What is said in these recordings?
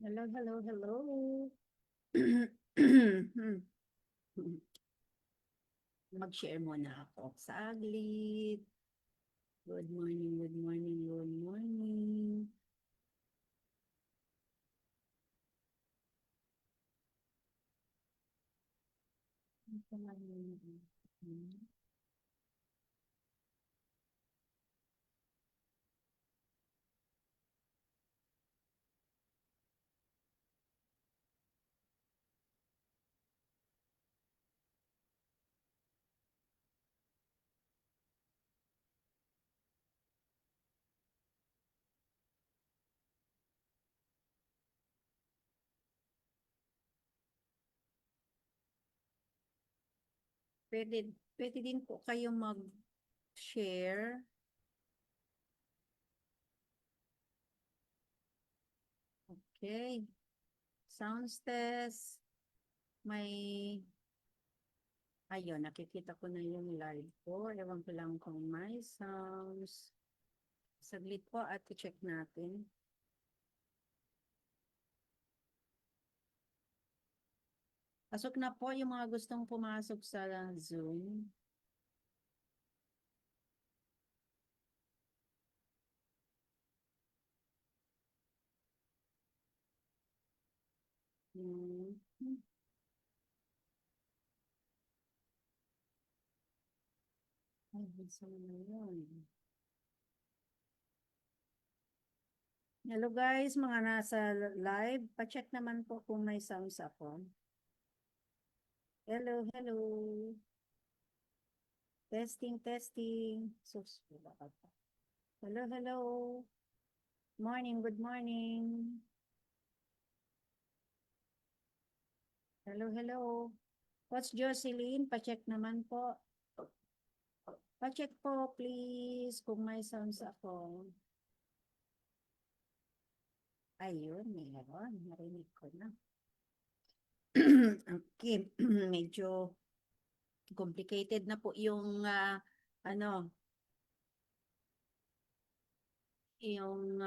Hello, hello, hello. Mag-share muna ako saglit. Good morning, good morning, good morning. Pwede din po kayo mag-share. Okay. Sounds test. Ayun, nakikita ko na yung live ko. Ewan ko lang kung may sounds. Saglit po at i-check natin. Pasok na po yung mga gustong pumasok sa Zoom. Hmm. Ay, gusto mo na yun. Hello guys, mga nasa live. Pa-check naman po kung may sounds ako. Hello, hello. Testing, testing. Sus, wala ka pa. Hello, hello. Morning, good morning. Hello, hello. Coach Jocelyn, pa-check naman po. Pa-check po, please, kung may sounds ako. Ayun, meron. Narinig ko na. Okay, medyo complicated na po yung ano, yung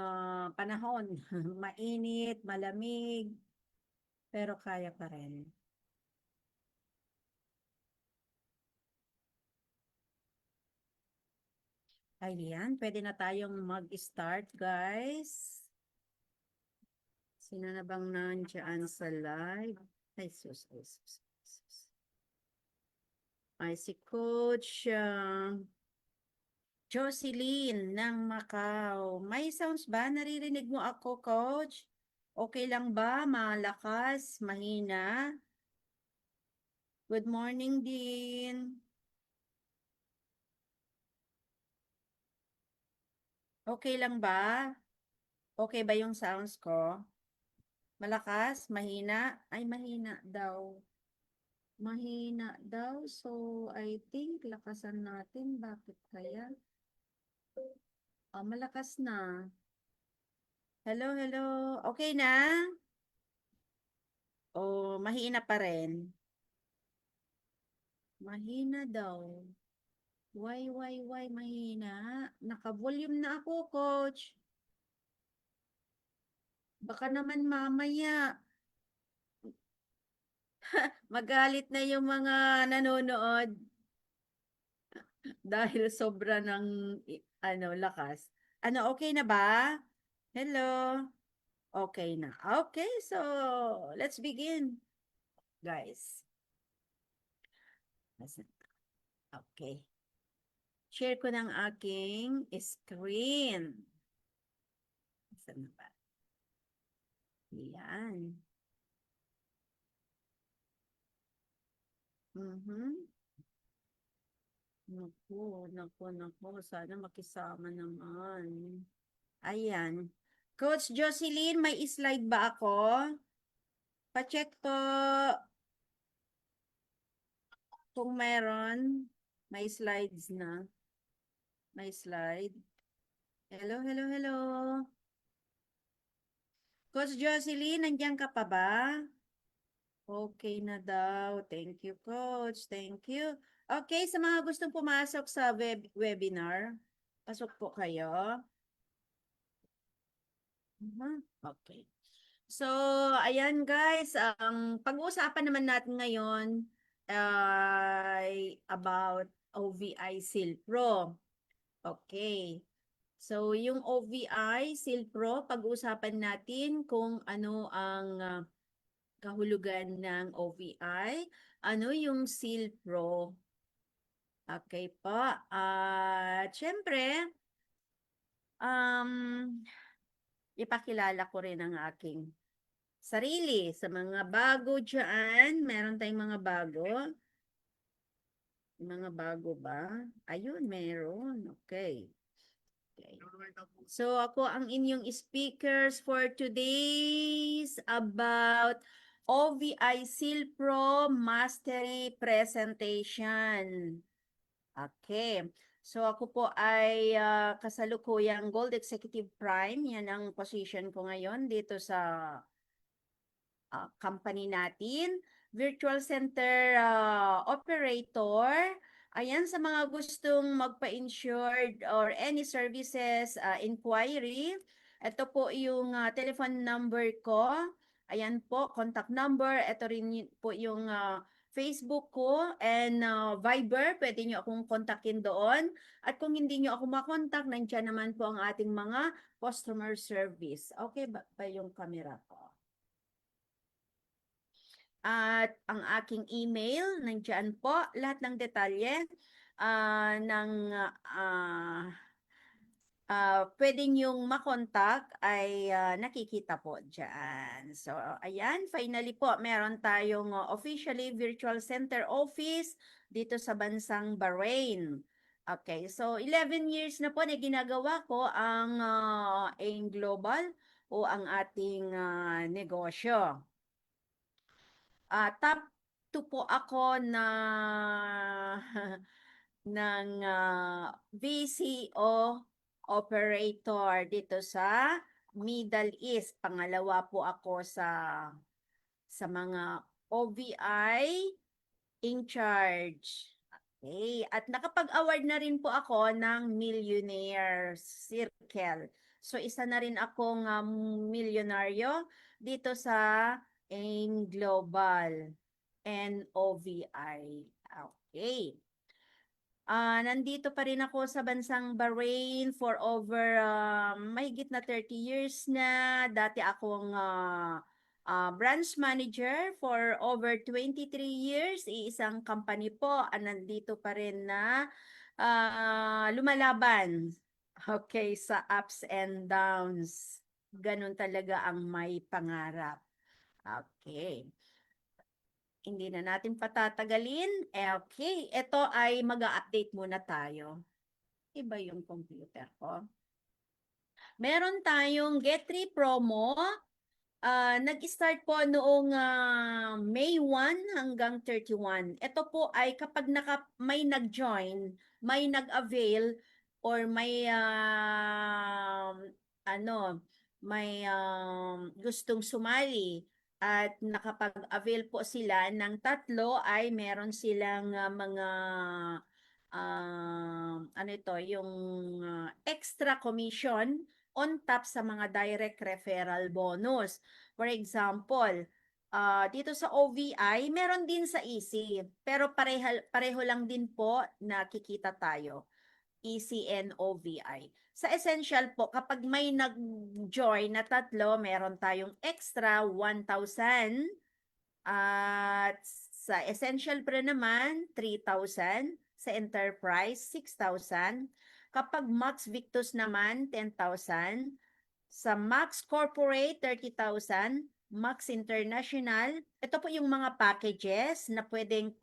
panahon. Mainit, malamig, pero kaya pa rin. Ayan, pwede na tayong mag-start, guys. Sino na bang nandiyan sa live? Ay, sus, ay, sus, ay, sus. Ay, si Coach Jocelyn ng Macau. May sounds ba? Naririnig mo ako, Coach? Okay lang ba? Malakas? Mahina? Good morning din. Okay lang ba? Okay ba yung sounds ko? Malakas? Mahina? Ay, mahina daw. Mahina daw. So, I think lakasan natin. Bakit kaya? Malakas na. Hello, hello. Okay na? O, mahina pa rin? Mahina daw. Why, mahina? Naka-volume na ako, coach. Baka naman mamaya, magalit na yung mga nanonood dahil sobra ng lakas. Ano, okay na ba? Hello? Okay na. Okay, so let's begin, guys. Okay. Share ko ng aking screen. Saan na ba? Yan. Naku, naku, naku. Sana makisama naman. Ayan. Coach Jocelyn, may slide ba ako? Pa-check po kung meron. May slides na. May slide. Hello, hello, hello. Coach Jocelyn, nandiyan ka pa ba? Okay na daw. Thank you, Coach. Thank you. Okay, sa mga gustong pumasok sa webinar, pasok po kayo. Okay. So, ayan guys, ang pag-uusapan naman natin ngayon ay about OVI Seal Pro. Okay. So, yung OVI Seal Pro, pag-uusapan natin kung ano ang kahulugan ng OVI, ano yung Seal Pro. Okay po. At syempre, um, ipakilala ko rin ang aking sarili. Sa mga bago dyan, meron tayong mga bago. Mga bago ba? Ayun, meron. Okay. Okay. So, ako ang inyong speakers for today's about OVI Seal Pro Mastery Presentation. Okay. So, ako po ay kasalukuyang Gold Executive Prime. Yan ang position ko ngayon dito sa company natin. Virtual Center Operator. Ayan, sa mga gustong magpa-insured or any services inquiry, ito po yung telephone number ko. Ayan po, contact number. Ito rin po yung Facebook ko and Viber. Pwede nyo akong kontakin doon. At kung hindi nyo ako makontak, nandiyan naman po ang ating mga customer service. Okay ba yung camera ko? At ang aking email, nandiyan po lahat ng detalye ng pwede niyong makontak ay nakikita po dyan. So, ayan, finally po, meron tayong officially virtual center office dito sa bansang Bahrain. Okay, so 11 years na po na ginagawa ko ang AIM Global o ang ating negosyo. Top 2 po ako na ng VCO operator dito sa Middle East. Pangalawa po ako sa mga OVI in charge. Okay. At nakapag-award na rin po ako ng Millionaire Circle. So, isa na rin akong milyonaryo dito sa AIM Global and OVI. Okay. Nandito pa rin ako sa bansang Bahrain for over mahigit na 30 years na. Dati akong branch manager for over 23 years. Iisang company po. Nandito pa rin na lumalaban. Okay, sa ups and downs. Ganun talaga ang may pangarap. Okay. Hindi na natin patatagalin. Okay, ito ay mag-update muna tayo. Iba yung computer ko. Meron tayong Get 3 promo. Nag-start po noong May 1 hanggang 31. Ito po ay kapag may nag-join, may nag-avail, or may may gustong sumali at nakapag-avail po sila ng 3 ay meron silang mga yung extra commission on top sa mga direct referral bonus. For example, dito sa OVI, meron din sa EC, pero pareho lang din po nakikita tayo. EC and OVI. Sa Essential po, kapag may nag-join na 3, meron tayong extra 1,000. At sa Essential Pro naman, 3,000. Sa Enterprise, 6,000. Kapag Max Victus naman, 10,000. Sa Max Corporate, 30,000. Max International, ito po yung mga packages na pwedeng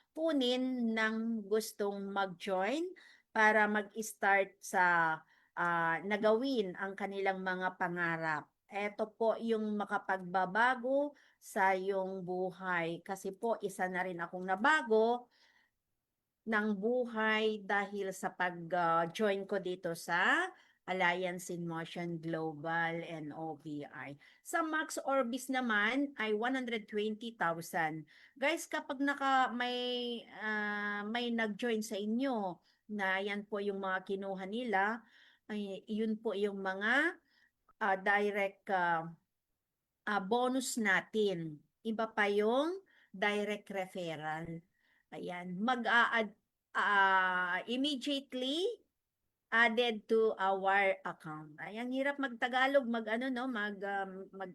kunin ng gustong mag-join para mag-start sa nagawin ang kanilang mga pangarap. Ito po yung makapagbabago sa iyong buhay. Kasi po, isa na rin akong nabago ng buhay dahil sa pag-join ko dito sa Alliance in Motion Global and OVI. Sa Max Orbis naman ay 120,000. Guys, kapag may nag-join sa inyo na yan po yung mga kinuha nila, ay yun po yung mga direct bonus natin. Iba pa yung direct referral. Ayan, immediately added to our account. Ay, ang hirap magtagalog, mag-ano, no?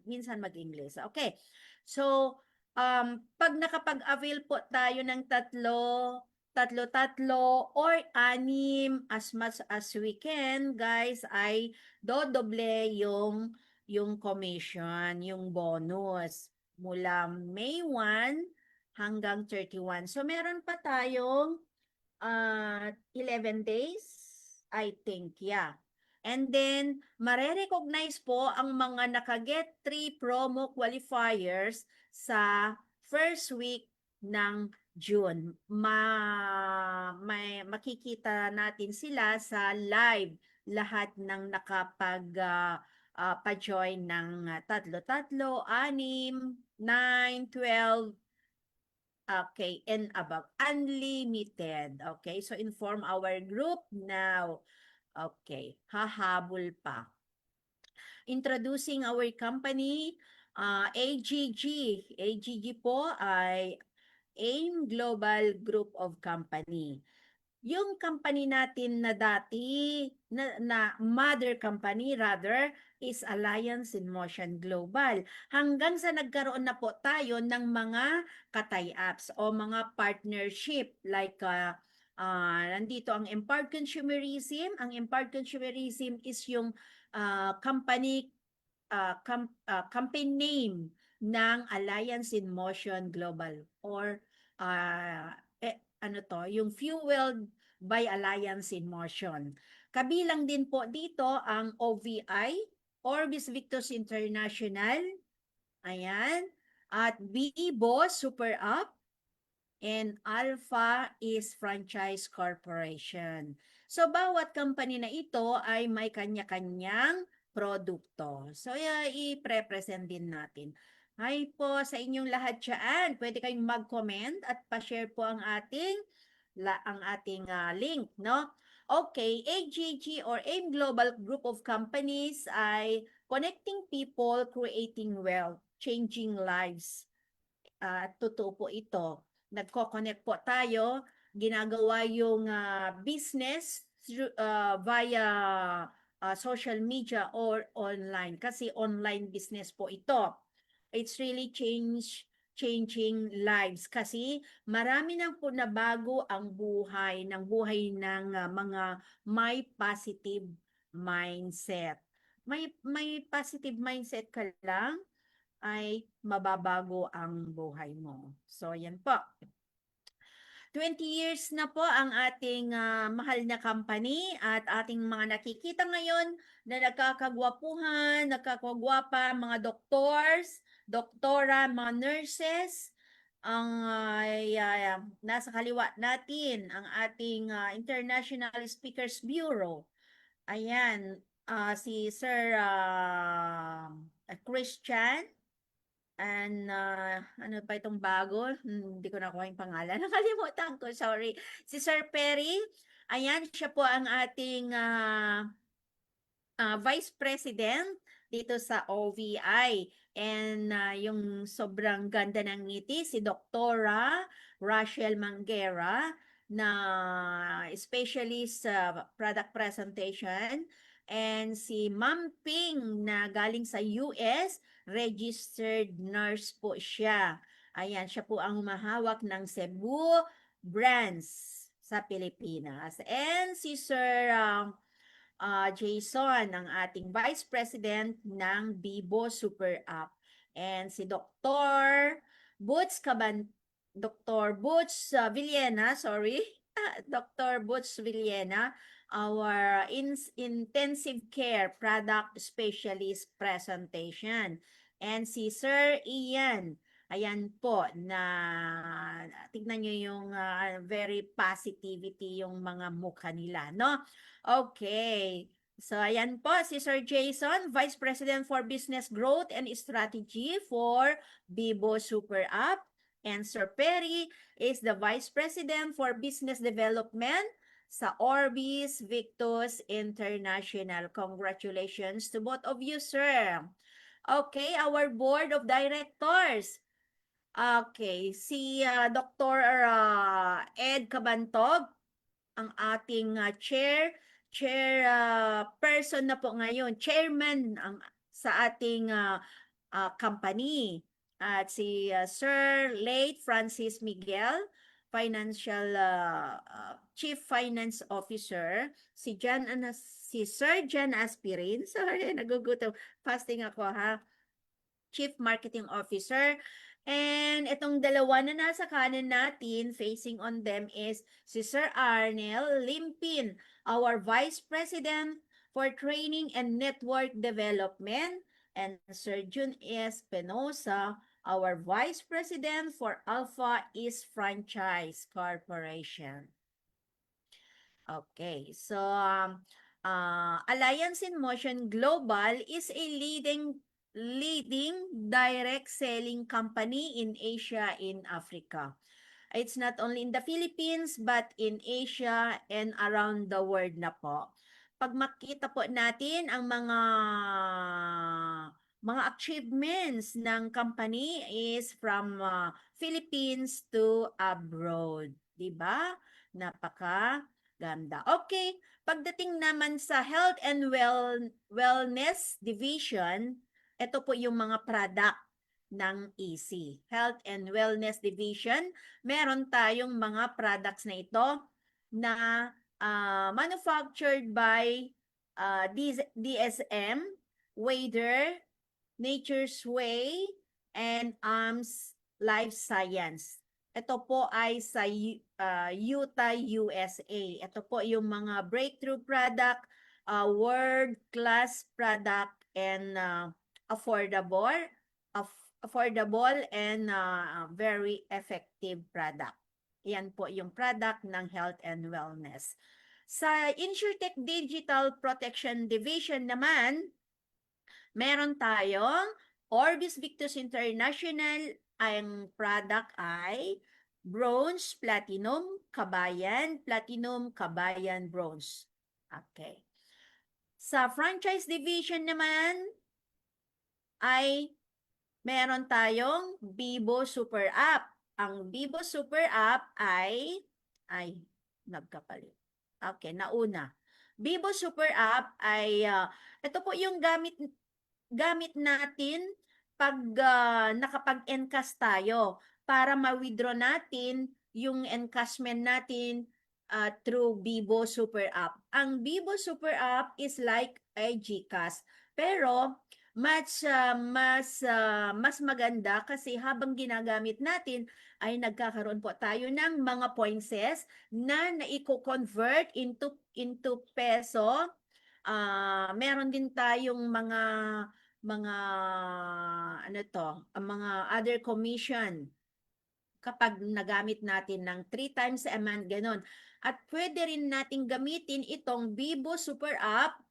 Minsan mag-English. Okay. So, pag nakapag-avail po tayo ng tatlo, or anim, as much as we can, guys, ay dodoble yung commission, yung bonus mula May 1 hanggang 31. So, meron pa tayong 11 days, I think, yeah. And then, mare-recognize po ang mga nakaget 3 promo qualifiers sa first week ng June. Makikita natin sila sa live lahat ng pa-join ng tatlo, 6, 9, 12, okay, and above. Unlimited. Okay, so inform our group now. Okay, hahabol pa. Introducing our company, AGG. AGG po ay AIM Global Group of Company. Yung company natin na dati, na mother company rather, is Alliance in Motion Global. Hanggang sa nagkaroon na po tayo ng mga katay-ups o mga partnership like nandito ang Empowered Consumerism. Ang Empowered Consumerism is yung campaign name ng Alliance in Motion Global or yung Fueled by Alliance in Motion. Kabilang din po dito ang OVI, Orbis Victus International, ayan, at BIBO Super Up, and Alpha is Franchise Corporation. So, bawat company na ito ay may kanya-kanyang produkto. So, i-present din natin. Hi po sa inyong lahat dyan. Pwede kayong mag-comment at pa-share po ang ating link, no? Okay, AGG or AIM Global Group of Companies ay connecting people, creating wealth, changing lives. Totoo po ito. Nagko-connect po tayo, ginagawa yung business via social media or online kasi online business po ito. It's really changing lives kasi marami nang po nabago ang buhay ng mga may positive mindset. May positive mindset ka lang, ay mababago ang buhay mo. So, yan po. 20 years na po ang ating mahal na company at ating mga nakikita ngayon na nagkakagwapuhan, nagkakagwapa, mga doktora, mga nurses, ang nasa kaliwa natin, ang ating International Speakers Bureau. Ayan, si Sir Christian, and ano pa itong bago? Hindi ko nakuha yung pangalan. Nakalimutan ko, sorry. Si Sir Perry, ayan, siya po ang ating Vice President dito sa OVI. And yung sobrang ganda ng ngiti, si Doktora Rachel Manguera, na specialist sa product presentation. And si Ma'am Ping na galing sa US, registered nurse po siya. Ayan, siya po ang humahawak ng Cebu branch sa Pilipinas. And si Sir Jason, ang ating Vice President ng Bibo Super App. And si Dr. Butch Villena, sorry. Dr. Butch Villena, our intensive care product specialist presentation. And si Sir Ian, ayan po, na tignan nyo yung very positivity yung mga mukha nila, no? Okay. So, ayan po, si Sir Jason, Vice President for Business Growth and Strategy for Bibo Super App. And Sir Perry is the Vice President for Business Development sa Orbis Victus International. Congratulations to both of you, sir. Okay, our board of directors. Okay, si Dr. Ed Cabantog, ang ating person na po ngayon, chairman sa ating company. At si Sir Late Francis Miguel, Chief Finance Officer, si Sir Jan Aspirin, sorry, nagugutom, fasting ako ha, Chief Marketing Officer. And itong dalawa na nasa kanan natin, facing on them is si Sir Arnel Limpin, our Vice President for Training and Network Development, and Sir Jun S. Penosa, our Vice President for Alpha East Franchise Corporation. Okay, so Alliance in Motion Global is a leading direct selling company in Asia and Africa. It's not only in the Philippines but in Asia and around the world na po. Pag makita po natin ang mga achievements ng company is from Philippines to abroad, 'di ba? Napaka ganda. Okay, pagdating naman sa Health and Wellness Division, ito po yung mga product ng EC. Health and Wellness Division, meron tayong mga products na ito na manufactured by DSM, Wader, Nature's Way, and ARMS Life Science. Ito po ay sa Utah, USA. Ito po yung mga breakthrough product, world-class product, and affordable and very effective product. Yan po yung product ng health and wellness. Sa InsurTech Digital Protection Division naman, meron tayong Orbis Victus International. Ang product ay Bronze, Platinum, Kabayan, Platinum, Kabayan, Bronze. Okay. Sa franchise division naman ay meron tayong Bibo Super App. Ang Bibo Super App ay nagkapalit. Okay, nauna. Bibo Super App ay ito po yung gamit natin pag nakapag-encash tayo para ma-withdraw natin yung encashment natin through Bibo Super App. Ang Bibo Super App is like a GCash, pero mas maganda kasi habang ginagamit natin ay nagkakaroon po tayo ng mga points na naiko-convert into peso. Meron din tayong mga mga other commission kapag nagamit natin ng 3 times a month, ganun. At pwede rin natin gamitin itong Bibo Super App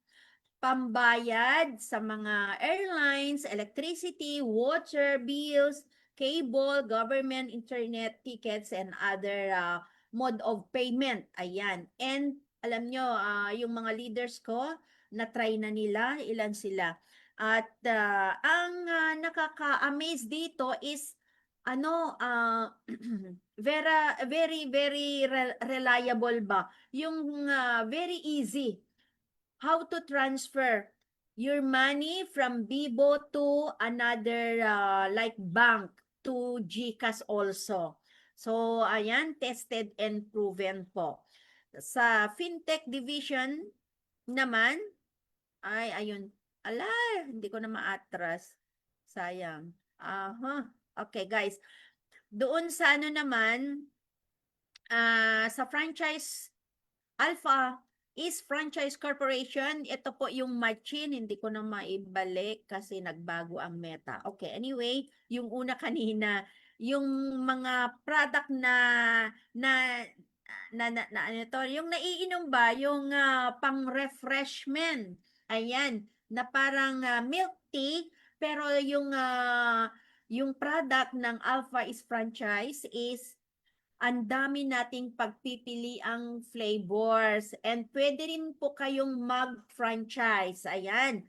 pambayad sa mga airlines, electricity, water bills, cable, government, internet, tickets, and other mode of payment. Ayan. And alam nyo, yung mga leaders ko, na-try na nila, ilan sila. At ang nakaka-amaze dito is very, very reliable ba? Yung very easy how to transfer your money from Bibo to another like bank to GCash also. So, ayan, tested and proven po. Sa FinTech Division naman, ayun, hindi ko na ma-atras. Sayang. Okay, guys. Doon sa naman, sa franchise Alpha is Franchise Corporation. Ito po yung machine. Hindi ko na maibalik kasi nagbago ang meta. Okay, anyway, yung una kanina, yung mga product yung naiinom ba? Yung pang-refreshment. Ayan, na parang milk tea, pero yung product ng Alpha is franchise is ang dami nating pagpipili ang flavors and pwede rin po kayong mag-franchise. Ayan.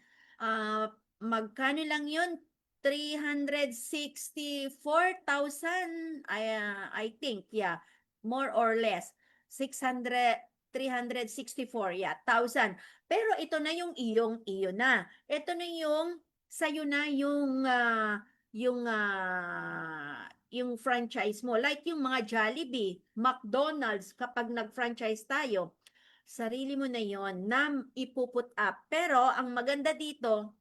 magkano lang yun? 364,000, I think, yeah, more or less. 364, yeah, thousand. Pero ito na yung iyo na. Ito na yung sa'yo na yung franchise mo. Like yung mga Jollibee, McDonald's, kapag nag-franchise tayo, sarili mo na yon na ipuput up. Pero ang maganda dito,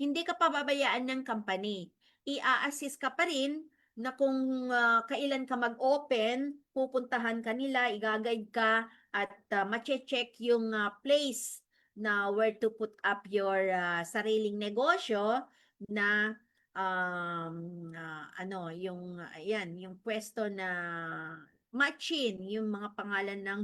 hindi ka pababayaan ng company. I-assist ka pa rin na kung kailan ka mag-open, pupuntahan ka nila, i-guide ka at mache-check yung place na where to put up your sariling negosyo na ano, yung ayan, yung pwesto na Machin, yung mga pangalan ng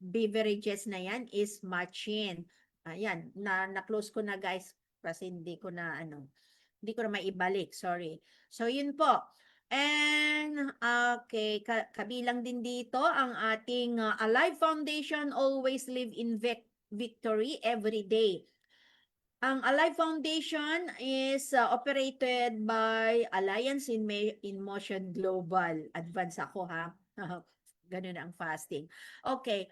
beverages na yan is Machin. Ayan, na-close ko na guys kasi hindi ko na hindi ko na maibalik, sorry. So yun po. And okay, kabilang din dito ang ating Alive Foundation Always Live in Victory Every Day. Ang Alive Foundation is operated by Alliance in Motion Global. Advance ako ha. Ganun ang fasting. Okay,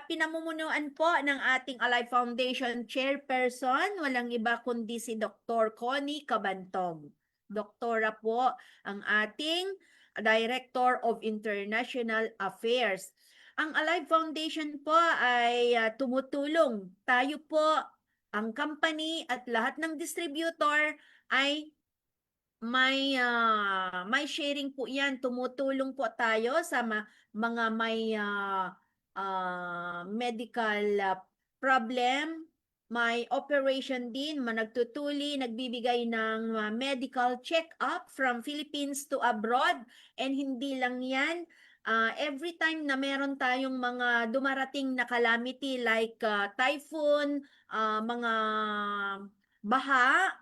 pinamumunuan po ng ating Alive Foundation chairperson, walang iba kundi si Dr. Connie Cabantog. Doktora po ang ating Director of International Affairs. Ang Alive Foundation po ay tumutulong. Tayo po, ang company at lahat ng distributor ay may sharing po yan. Tumutulong po tayo sa mga may medical problem, may operation din, nagtutuli, nagbibigay ng medical check-up from Philippines to abroad. And hindi lang yan, every time na meron tayong mga dumarating na calamity like typhoon, mga baha,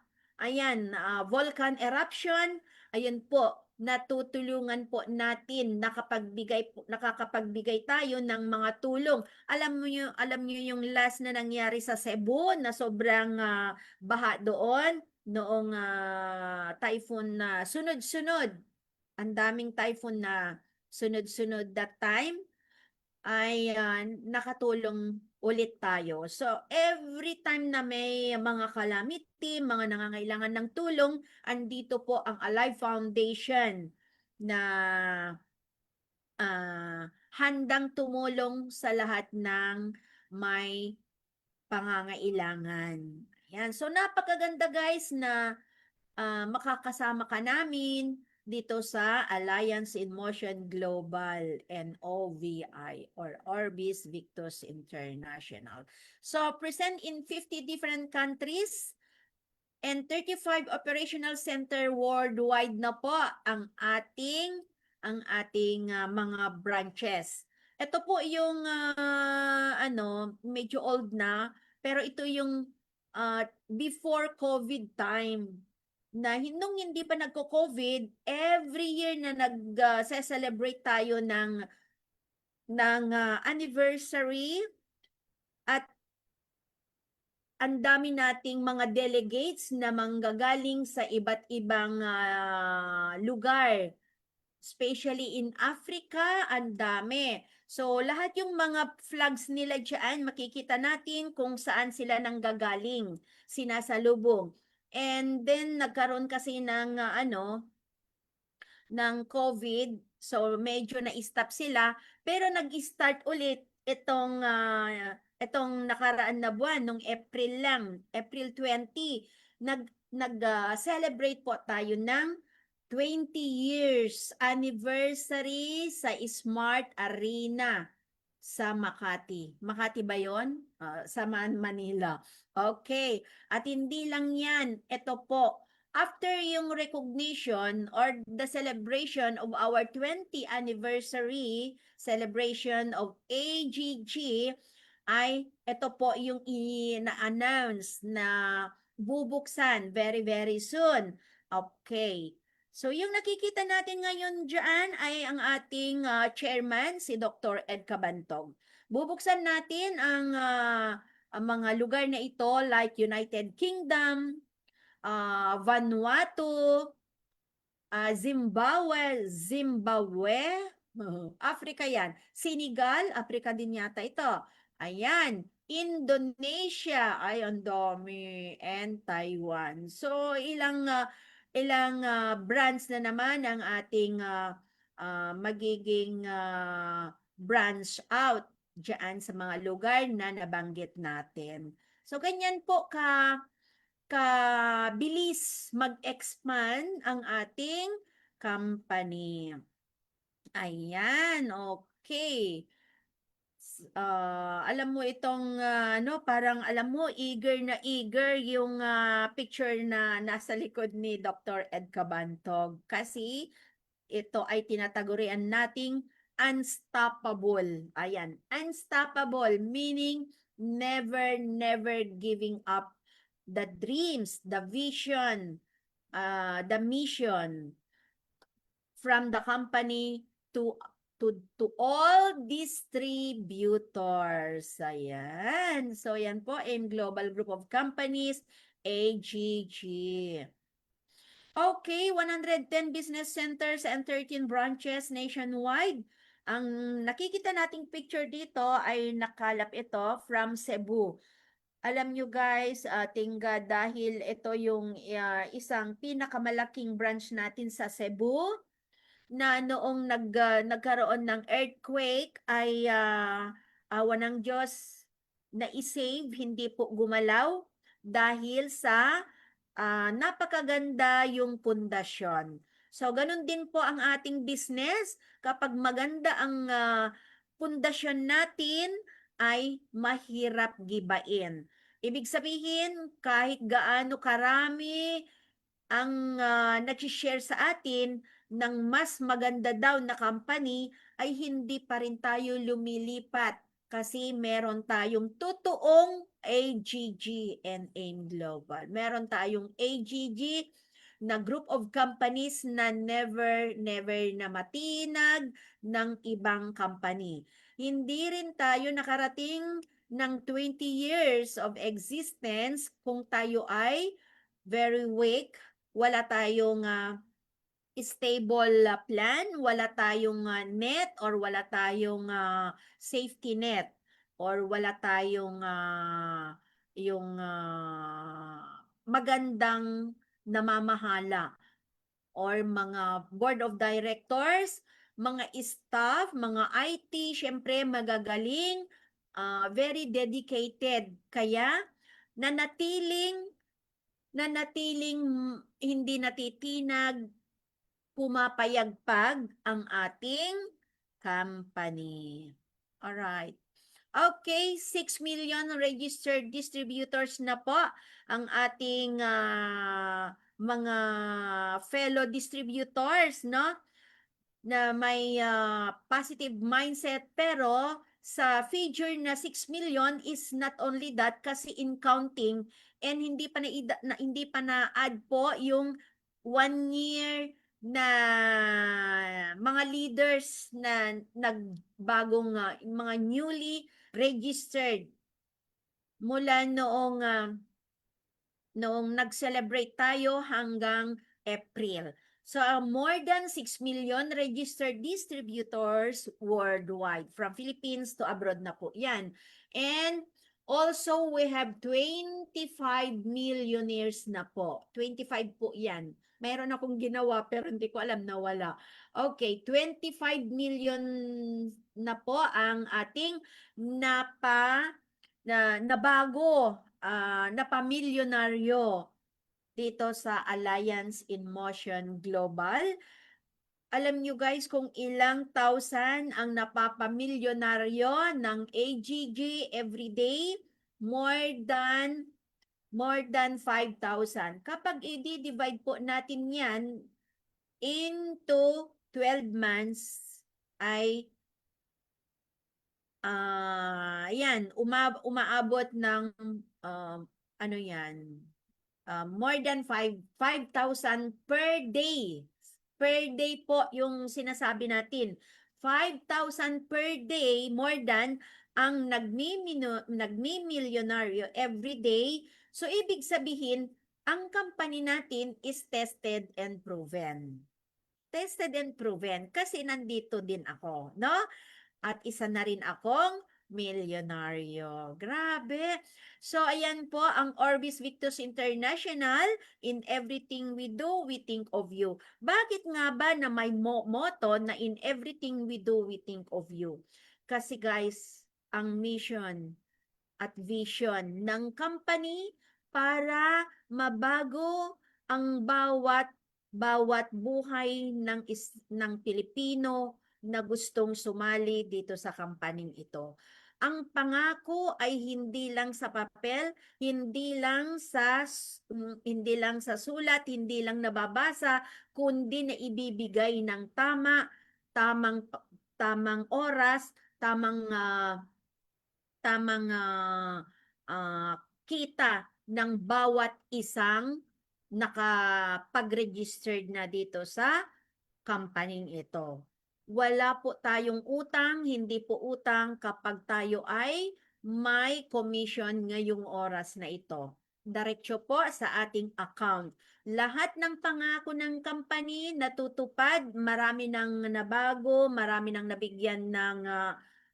ayan, volcan eruption, ayan po, natutulungan po natin, nakakapagbigay tayo ng mga tulong. Alam niyo yung last na nangyari sa Cebu na sobrang baha doon noong typhoon na sunod-sunod. Ang daming typhoon na sunod-sunod that time ay nakatulong ulit tayo. So, every time na may mga calamity, mga nangangailangan ng tulong, andito po ang Alive Foundation na handang tumulong sa lahat ng may pangangailangan. Yan. So, napakaganda guys na makakasama ka namin dito sa Alliance in Motion Global and OVI or Orbis Victus International. So, present in 50 different countries and 35 operational center worldwide na po ang ating mga branches. Ito po yung medyo old na, pero ito yung before COVID time na nung hindi pa nagko-COVID, every year na nag-celebrate tayo ng anniversary at ang dami nating mga delegates na manggagaling sa iba't ibang lugar. Especially in Africa, ang dami. So, lahat yung mga flags nila dyan, makikita natin kung saan sila nanggagaling, sinasalubong. And then, nagkaroon kasi ng COVID, so medyo na-stop sila, pero nag-start ulit itong nakaraan na buwan, nung April lang, April 20, nag-celebrate po tayo ng 20 years anniversary sa Smart Arena sa Makati. Makati ba yun? Sa Manila. Okay. At hindi lang yan. Ito po. After yung recognition or the celebration of our 20th anniversary celebration of AGG, ay ito po yung ina-announce na bubuksan very, very soon. Okay. So, yung nakikita natin ngayon dyan ay ang ating chairman, si Dr. Ed Cabantog. Bubuksan natin ang ang mga lugar na ito like United Kingdom, Vanuatu, Zimbabwe, Africa yan. Senegal, Africa din yata ito. Ayan, Indonesia, ay ang dami, and Taiwan. So ilang branch na naman ang ating magiging branch out diyan sa mga lugar na nabanggit natin. So ganyan po kabilis mag-expand ang ating company. Ayan, okay. Alam mo itong parang alam mo eager na eager yung picture na nasa likod ni Dr. Ed Cabantog kasi ito ay tinatagurian nating unstoppable. Ayan, unstoppable meaning never giving up the dreams, the vision, the mission from the company to all distributors. Ayan. So, yan po in Global Group of Companies, AGG. Okay, 110 business centers and 13 branches nationwide. Ang nakikita nating picture dito ay nakalap ito from Cebu. Alam nyo guys, tingga dahil ito yung isang pinakamalaking branch natin sa Cebu na noong nagkaroon ng earthquake ay awa ng Diyos na isave, hindi po gumalaw dahil sa napakaganda yung pundasyon. So, ganun din po ang ating business. Kapag maganda ang pundasyon natin, ay mahirap gibain. Ibig sabihin, kahit gaano karami ang nag-share sa atin ng mas maganda daw na company, ay hindi pa rin tayo lumilipat kasi meron tayong totoong AGG and AIM Global. Meron tayong AGG na group of companies na never na matinag ng ibang company. Hindi rin tayo nakarating ng 20 years of existence kung tayo ay very weak, wala tayong stable plan, wala tayong net or wala tayong safety net or wala tayong yung magandang namamahala or mga board of directors, mga staff, mga IT, syempre magagaling, very dedicated. Kaya nanatiling hindi natitinag, pumapayagpag ang ating company. Alright. Okay, 6 million registered distributors na po ang ating mga fellow distributors, no? Na may positive mindset, pero sa figure na 6 million is not only that kasi in counting and hindi pa na-add po yung 1 year na mga leaders na nagbagong mga newly registered mula noong nag-celebrate tayo hanggang April. So, more than 6 million registered distributors worldwide, from Philippines to abroad na po yan. And also, we have 25 millionaires na po. 25 po yan. Mayroon akong ginawa pero hindi ko alam na wala. Okay, 25 million na po ang ating nabago, napamilyonaryo dito sa Alliance in Motion Global. Alam nyo guys kung ilang thousand ang napapamilyonaryo ng AGG everyday? More than 5,000. Kapag i-divide po natin yan into 12 months ay yan, umaabot ng ano yan, more than 5,000 per day. Per day po yung sinasabi natin. 5,000 per day, more than ang nagmimilyonaryo every day. So, ibig sabihin, ang company natin is tested and proven. Tested and proven kasi nandito din ako, no? At isa na rin akong milyonaryo. Grabe. So, ayan po ang Orbis Victus International. In everything we do, we think of you. Bakit nga ba na may motto na in everything we do, we think of you? Kasi guys, ang mission at vision ng company para mabago ang bawat buhay ng Pilipino na gustong sumali dito sa kampaning ito. Ang pangako ay hindi lang sa papel, hindi lang sa sulat, hindi lang nababasa, kundi na ibibigay ng tamang oras, tamang kita ng bawat isang nakapag-registered na dito sa company ito. Wala po tayong utang, hindi po utang kapag tayo ay may commission ngayong oras na ito. Diretso po sa ating account. Lahat ng pangako ng company natutupad, marami nang nabago, marami nang nabigyan ng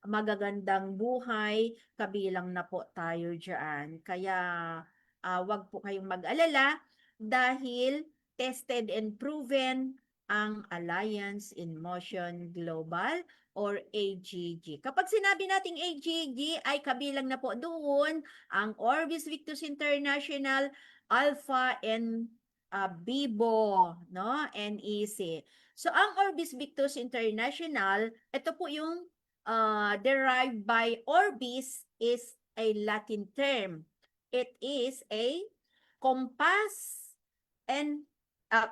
magagandang buhay, kabilang na po tayo dyan. Kaya wag po kayong mag-alala dahil tested and proven ang Alliance in Motion Global or AGG. Kapag sinabi nating AGG ay kabilang na po doon ang Orbis Victus International, Alpha and Bibo, no? NEC. So ang Orbis Victus International, ito po yung derived by Orbis is a Latin term. It is a compass and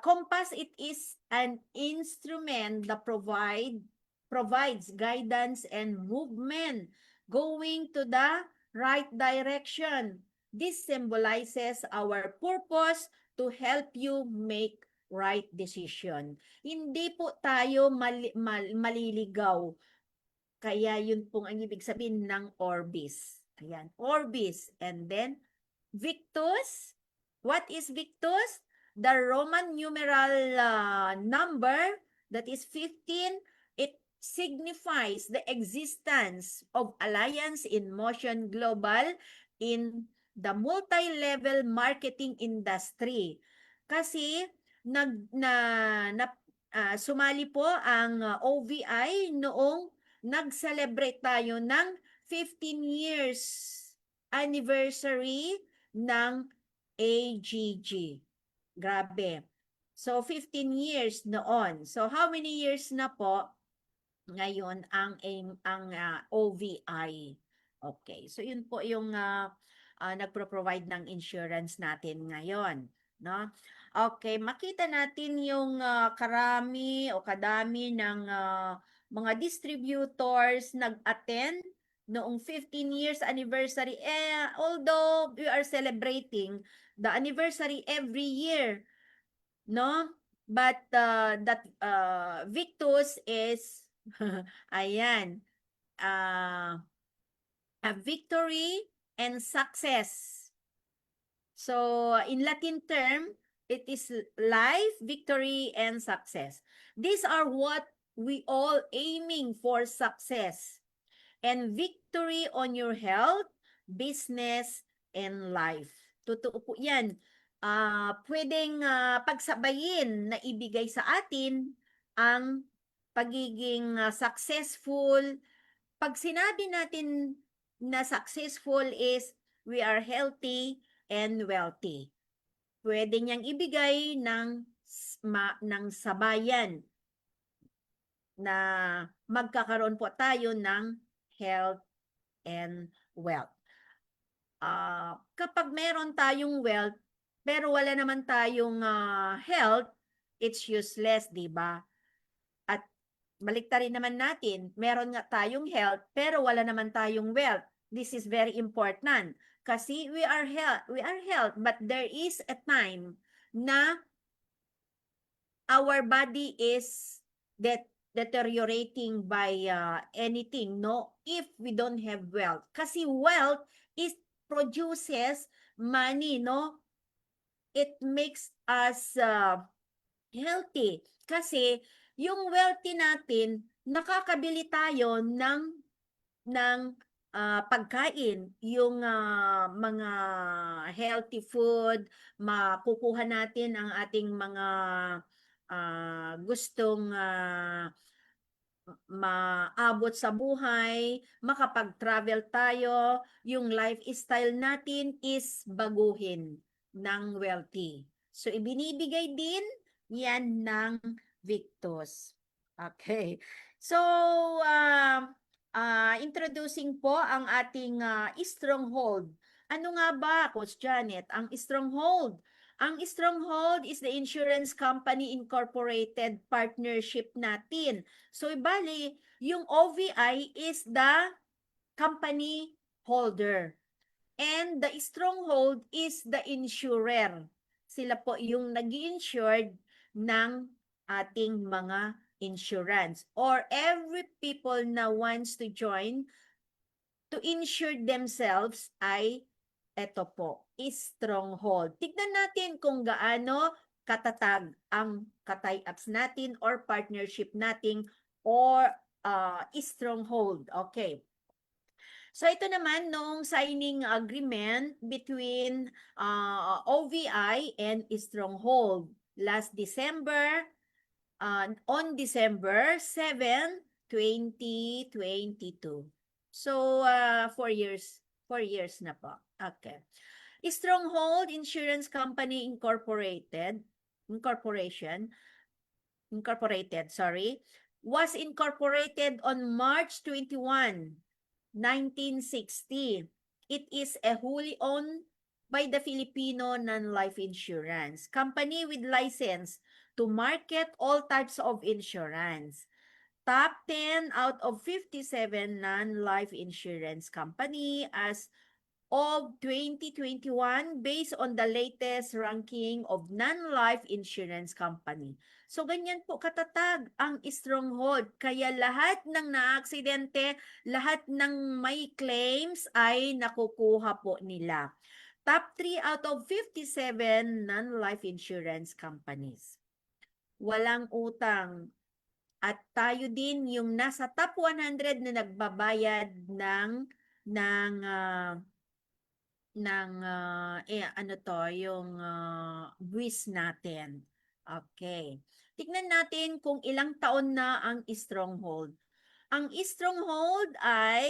compass, it is an instrument that provides guidance and movement going to the right direction. This symbolizes our purpose to help you make right decision. Hindi po tayo maliligaw. Kaya yun pong ang ibig sabihin ng Orbis. Ayan, Orbis. And then, Victus. What is Victus? The Roman numeral number that is 15. It signifies the existence of Alliance in Motion Global in the multi-level marketing industry. Kasi sumali po ang OVI noong nag-celebrate tayo ng 15 years anniversary ng AGG. Grabe. So, 15 years noon. So, how many years na po ngayon ang OVI? Okay. So, yun po yung nagpro-provide ng insurance natin ngayon. No? Okay. Makita natin yung karami o kadami ng mga distributors nag-attend noong 15 years anniversary. Although we are celebrating the anniversary every year, no? But that Victus is ayan, a victory and success. So in Latin term, it is life, victory, and success. These are what we all aiming for, success and victory on your health, business, and life. Totoo po yan. Pwedeng pagsabayin na ibigay sa atin ang pagiging successful. Pag sinabi natin na successful is we are healthy and wealthy. Pwede niyang ibigay ng sabayan na magkakaroon po tayo ng health and wealth. Kapag meron tayong wealth, pero wala naman tayong health, it's useless, di ba? At baliktarin naman natin, meron nga tayong health, pero wala naman tayong wealth. This is very important. Kasi we are health, but there is a time na our body is deteriorating by anything, no? If we don't have wealth. Kasi wealth is produces money, no? It makes us healthy. Kasi yung wealthy natin, nakakabili tayo ng pagkain, yung mga healthy food, makukuha natin ang ating mga gustong maabot sa buhay, makapag-travel tayo, yung lifestyle natin is baguhin ng wealthy. So, ibinibigay din yan ng Victus. Okay. So, introducing po ang ating stronghold. Ano nga ba, Coach Janet, ang stronghold? Ang stronghold is the insurance company incorporated partnership natin. So, bali, yung OVI is the company holder. And the stronghold is the insurer. Sila po yung nag-insured ng ating mga insurance. Or every people na wants to join to insure themselves ay eto po, stronghold. Tignan natin kung gaano katatag ang katay-ups natin or partnership natin or stronghold. Okay. So ito naman nung signing agreement between OVI and Stronghold last December, on December 7, 2022. So 4 years na po. Okay. Stronghold Insurance Company Incorporated, was incorporated on March 21, 1960. It is a wholly owned by the Filipino Non-Life Insurance Company with license to market all types of insurance. Top 10 out of 57 non-life insurance company as of 2021 based on the latest ranking of non-life insurance company. So ganyan po katatag ang stronghold. Kaya lahat ng naaksidente, lahat ng may claims ay nakukuha po nila. Top 3 out of 57 non-life insurance companies. Walang utang. At tayo din yung nasa top 100 na nagbabayad ng yung buwis natin. Okay. Tignan natin kung ilang taon na ang stronghold. Ang stronghold ay,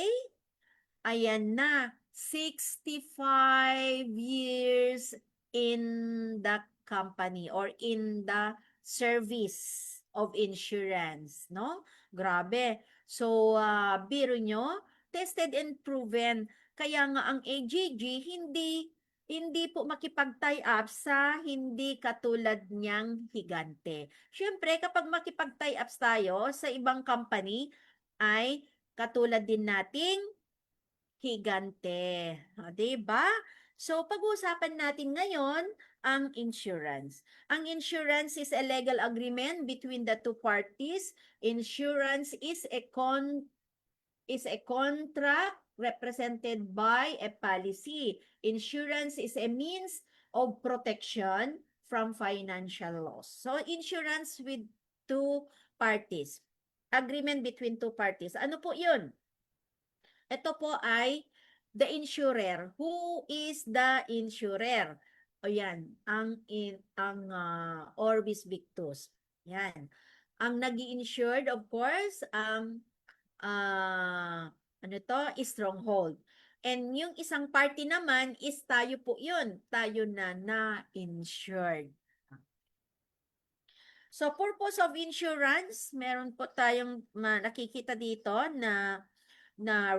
ayan na, 65 years in the company or in the service of insurance, no? Grabe. So, biro nyo, tested and proven. Kaya nga ang AJG hindi po makipag-tie up sa hindi katulad niyang higante. Siyempre, kapag makipag-tie ups tayo sa ibang company, ay katulad din nating higante. O, diba? So, pag-uusapan natin ngayon ang insurance. Ang insurance is a legal agreement between the two parties. Insurance is a contract represented by a policy. Insurance is a means of protection from financial loss. So, insurance with two parties. Agreement between two parties. Ano po yun? Ito po ay the insurer. Who is the insurer? O yan, ang Orbis Victus. Yan. Ang nag-i-insured, of course, ang stronghold. And yung isang party naman is tayo po yun. Tayo na na-insured. So, purpose of insurance, meron po tayong nakikita dito na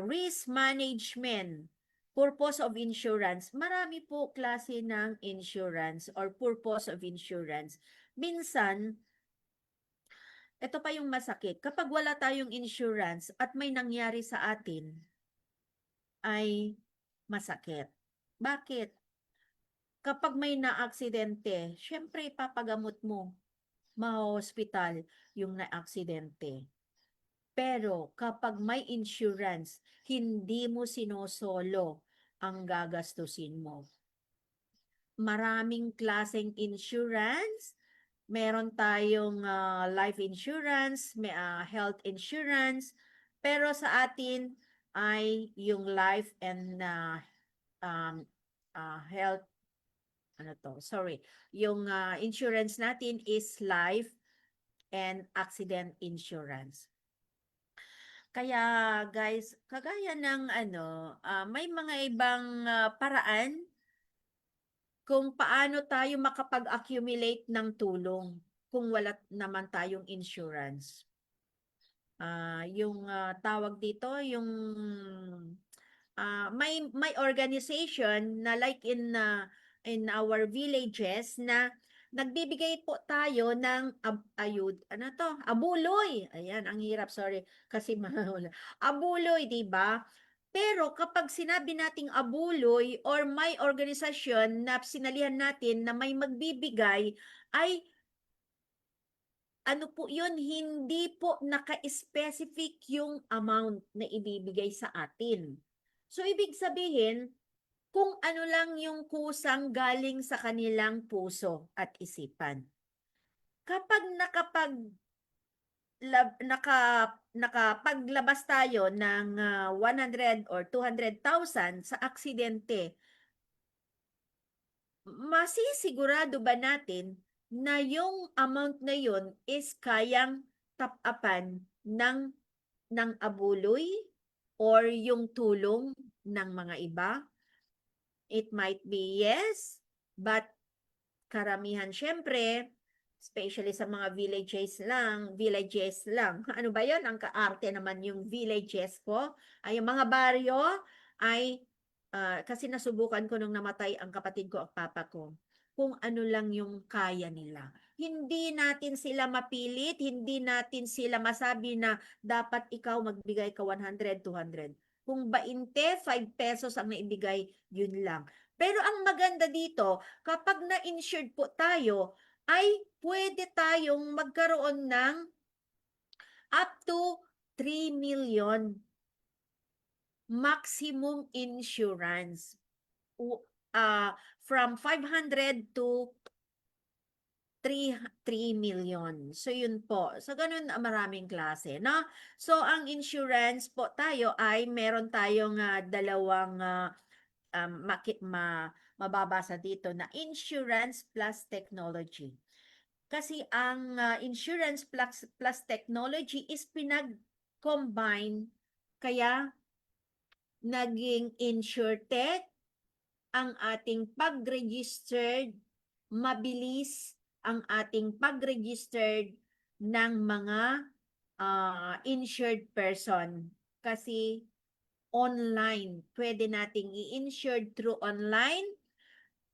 risk management. Purpose of insurance. Marami po klase ng insurance or purpose of insurance. Minsan, ito pa yung masakit. Kapag wala tayong insurance at may nangyari sa atin, ay masakit. Bakit? Kapag may naaksidente, syempre ipapagamot mo, ma-hospital yung naaksidente. Pero kapag may insurance, hindi mo sinosolo ang gagastusin mo. Maraming klaseng insurance. Meron tayong life insurance, may health insurance, pero sa atin ay yung life and um, health, yung insurance natin is life and accident insurance. Kaya guys, kagaya ng may mga ibang paraan kung paano tayo makapag-accumulate ng tulong kung wala naman tayong insurance. Yung tawag dito, yung may organization na like in our villages na nagbibigay po tayo ng abuloy. Ayan, ang hirap, sorry, kasi mahal. Abuloy, 'di ba? Pero kapag sinabi nating abuloy or may organisasyon na sinalihan natin na may magbibigay, ay ano po yun, hindi po naka-specific yung amount na ibibigay sa atin. So, ibig sabihin, kung ano lang yung kusang galing sa kanilang puso at isipan. Kapag nakapaglabas tayo ng 100 or 200,000 sa aksidente, masisigurado ba natin na yung amount na yun is kayang tap-upan ng abuloy or yung tulong ng mga iba? It might be yes, but karamihan syempre, especially sa mga villages lang. Ano ba 'yon? Ang kaarte naman yung villages ko. Ay yung mga baryo ay kasi nasubukan ko nung namatay ang kapatid ko at papa ko. Kung ano lang yung kaya nila. Hindi natin sila mapilit, hindi natin sila masabi na dapat ikaw magbigay ka 100, 200. Kung 20, 5 pesos ang naibigay, yun lang. Pero ang maganda dito, kapag na-insured po tayo, ay pwede tayong magkaroon ng up to 3 million maximum insurance. From 500 to 3 million. So, yun po. So, ganun maraming klase, no? So, ang insurance po tayo ay meron tayong dalawang mababasa dito na insurance plus technology. Kasi ang insurance plus technology is pinag-combine, kaya naging InsurTech ang ating pag-registered, mabilis ang ating pag-registered ng mga insured person. Kasi online, pwede nating i-insured through online.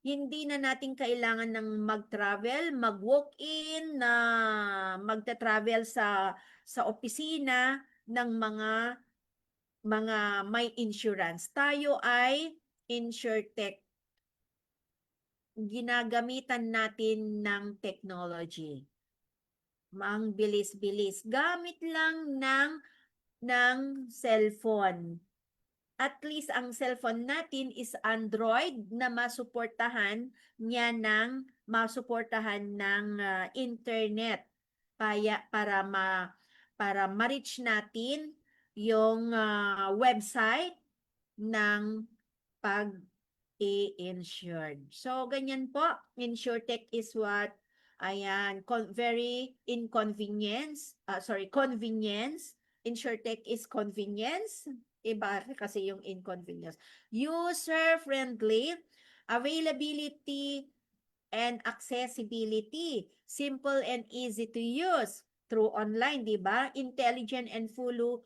Hindi na natin kailangan ng mag-travel, mag-walk-in, na magta-travel sa opisina ng mga may insurance. Tayo ay InsurTech. Ginagamitan natin ng technology. Ang bilis-bilis. Gamit lang ng cellphone. At least ang cellphone natin is Android na masuportahan ng internet para ma-reach natin yung website ng pag-i-insured. So, ganyan po. InsurTech is what? Ayan, very convenience. InsurTech is convenience. Iba kasi yung inconvenience. User-friendly, availability, and accessibility. Simple and easy to use. Through online, di ba? Intelligent and fully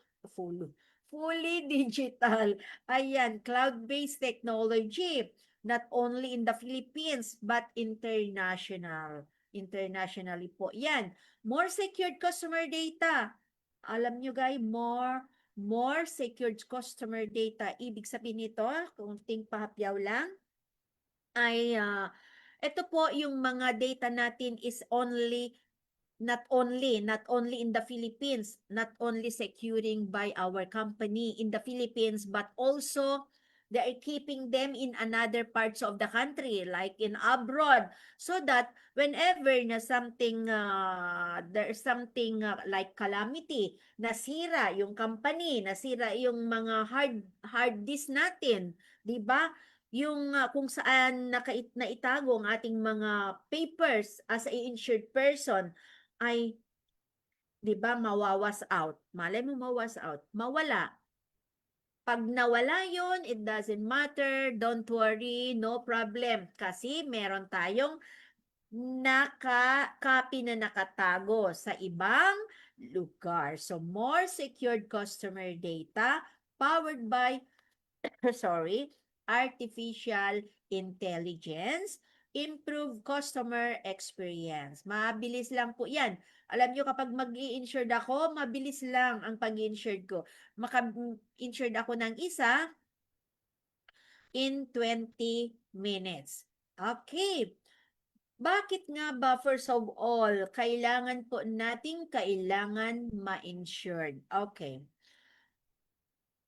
digital. Ayan, cloud-based technology. Not only in the Philippines, but international. Internationally po. Yan. More secured customer data. Alam nyo guys, more secured customer data. Ibig sabihin nito, kunting pahapyaw lang, ay ito po yung mga data natin is only not only in the Philippines, not only securing by our company in the Philippines, but also they are keeping them in another parts of the country, like in abroad, so that whenever na something, there's something like calamity, nasira yung company, nasira yung mga hard disk natin, di ba? Yung kung saan naitago ang ating mga papers as a insured person, ay, di ba, mawawas out. Malay mo mawawas out. Mawala. Pag nawala yon, it doesn't matter. Don't worry, no problem. Kasi meron tayong copy na nakatago sa ibang lugar. So, more secured customer data powered by sorry, artificial intelligence, improve customer experience. Mabilis lang po yan. Alam nyo, kapag mag-i-insured ako, mabilis lang ang pag-i-insured ko. Maka-insured ako ng isa in 20 minutes. Okay. Bakit nga ba, first of all, kailangan po nating ma-insured? Okay.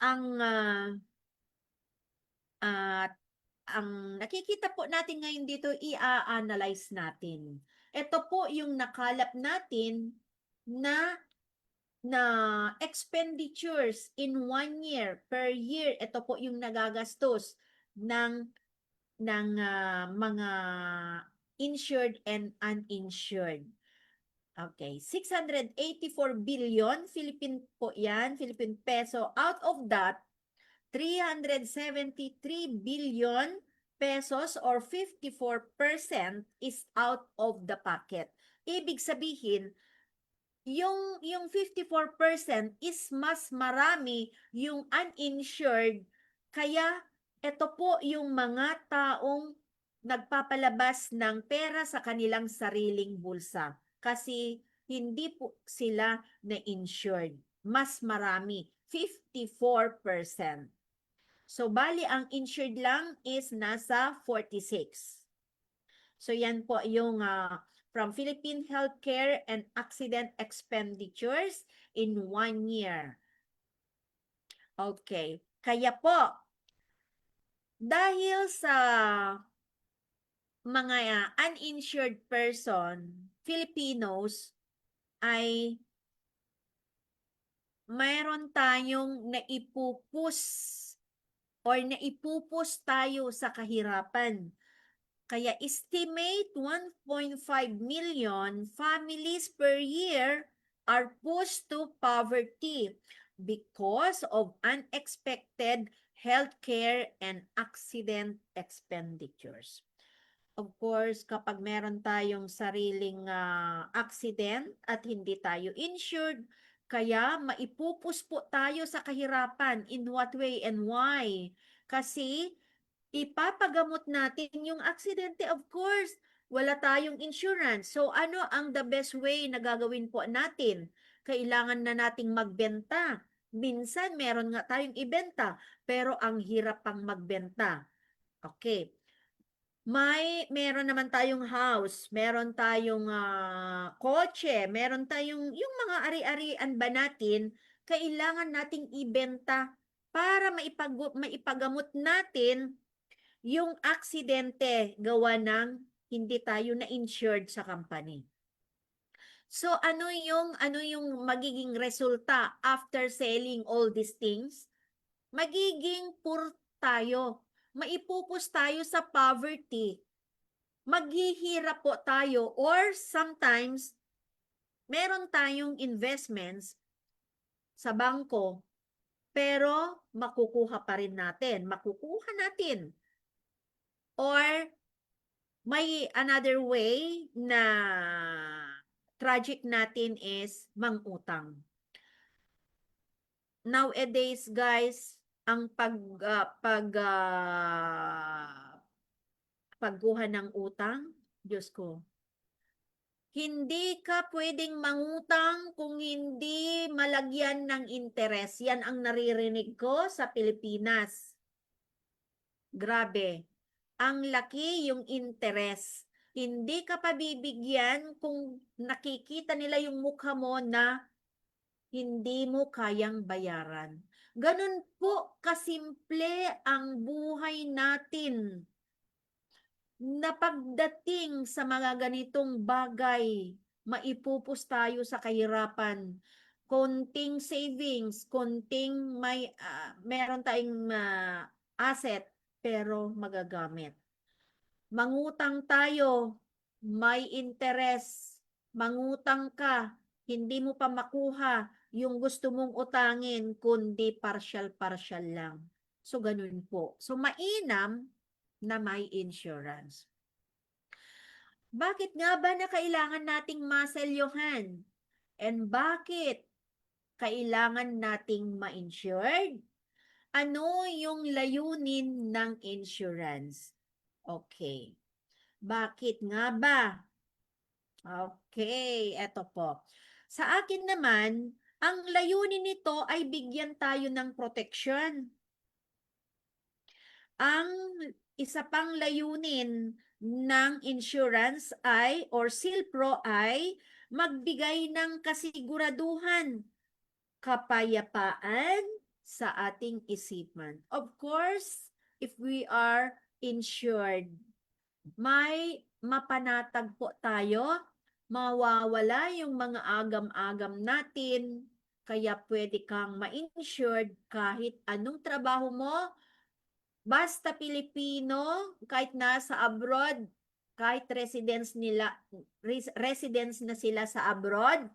Ang ang nakikita po natin ngayon dito, i-analyze natin. Ito po yung nakalap natin na expenditures in 1 year, per year. Ito po yung nagagastos ng mga insured and uninsured. Okay, 684 billion Philippine po yan, Philippine peso. Out of that, 373 billion pesos or 54% is out of the pocket. Ibig sabihin, yung 54% is mas marami yung uninsured, kaya ito po yung mga taong nagpapalabas ng pera sa kanilang sariling bulsa kasi hindi po sila na-insured. Mas marami, 54%. So, bali, ang insured lang is nasa 46. So, yan po yung from Philippine Healthcare and Accident Expenditures in 1 year. Okay. Kaya po, dahil sa mga uninsured person, Filipinos, ay mayroon tayong naipupus or naipupus tayo sa kahirapan. Kaya estimate 1.5 million families per year are pushed to poverty because of unexpected healthcare and accident expenditures. Of course, kapag meron tayong sariling accident at hindi tayo insured, kaya maipupus po tayo sa kahirapan. In what way and why? Kasi ipapagamot natin yung aksidente, of course. Wala tayong insurance. So, ano ang the best way na gagawin po natin? Kailangan na nating magbenta. Minsan, meron nga tayong ibenta, pero ang hirap pang magbenta. Okay. Meron naman tayong house, meron tayong kotse, meron tayong yung mga ari-arian ba natin, kailangan nating ibenta para maipagamot natin yung aksidente gawa ng hindi tayo na-insured sa company. So ano yung magiging resulta after selling all these things? Magiging poor tayo. Maipupus tayo sa poverty. Maghihirap po tayo or sometimes meron tayong investments sa bangko pero makukuha pa rin natin. Makukuha natin. Or may another way na tragic natin is mangutang. Nowadays, guys, ang pagguha ng utang, Diyos ko, hindi ka pwedeng mangutang kung hindi malagyan ng interes. Yan ang naririnig ko sa Pilipinas. Grabe. Ang laki yung interes. Hindi ka pabibigyan kung nakikita nila yung mukha mo na hindi mo kayang bayaran. Ganun po kasimple ang buhay natin na pagdating sa mga ganitong bagay, maipupos tayo sa kahirapan. Konting savings, konting meron tayong asset, pero magagamit. Mangutang tayo, may interest, mangutang ka, hindi mo pa makuha yung gusto mong utangin, kundi partial-partial lang. So, ganun po. So, mainam na may insurance. Bakit nga ba na kailangan nating maselyohan? And bakit kailangan nating ma-insured? Ano yung layunin ng insurance? Okay. Bakit nga ba? Okay, eto po. Sa akin naman, ang layunin nito ay bigyan tayo ng proteksyon. Ang isa pang layunin ng insurance ay or Silpro ay magbigay ng kasiguraduhan, kapayapaan sa ating isipan. Of course, if we are insured, may mapanatag po tayo, mawawala yung mga agam-agam natin, kaya pwede kang ma-insured kahit anong trabaho mo, basta Pilipino, kahit nasa abroad, kahit residence na sila sa abroad,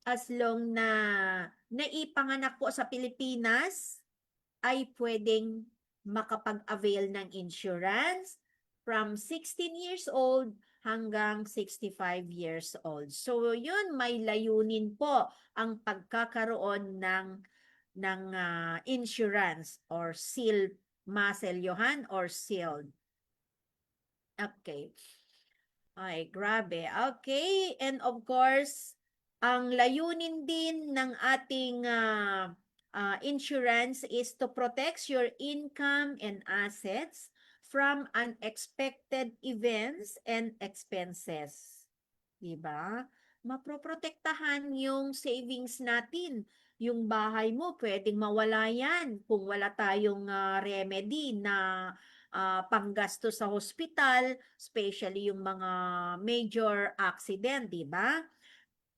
as long na naipanganak po sa Pilipinas, ay pwedeng makapag-avail ng insurance from 16 years old hanggang 65 years old. So, yun, may layunin po ang pagkakaroon ng insurance or seal, maselyohan or sealed. Okay. Ay, grabe. Okay, and of course, ang layunin din ng ating insurance is to protect your income and assets from unexpected events and expenses. Diba? Maproprotektahan yung savings natin. Yung bahay mo, pwedeng mawala yan kung wala tayong remedy na panggasto sa hospital, especially yung mga major accident, di ba?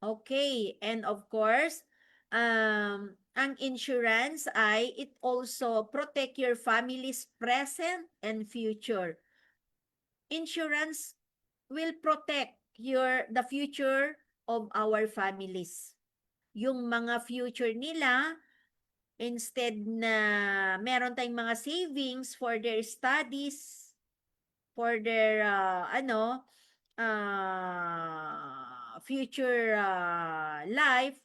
Okay, and of course, ang insurance ay it also protect your family's present and future. Insurance will protect the future of our families. Yung mga future nila, instead na meron tayong mga savings for their studies, for their future life,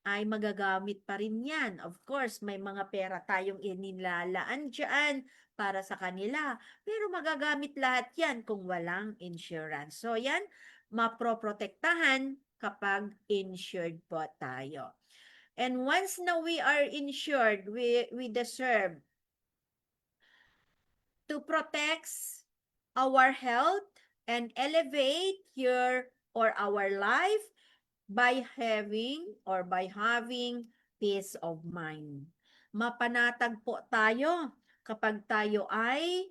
ay magagamit pa rin yan. Of course, may mga pera tayong inilalaan dyan para sa kanila. Pero magagamit lahat yan kung walang insurance. So yan, maproprotektahan kapag insured po tayo. And once na we are insured, we deserve to protect our health and elevate our life by having peace of mind. Mapanatag po tayo kapag tayo ay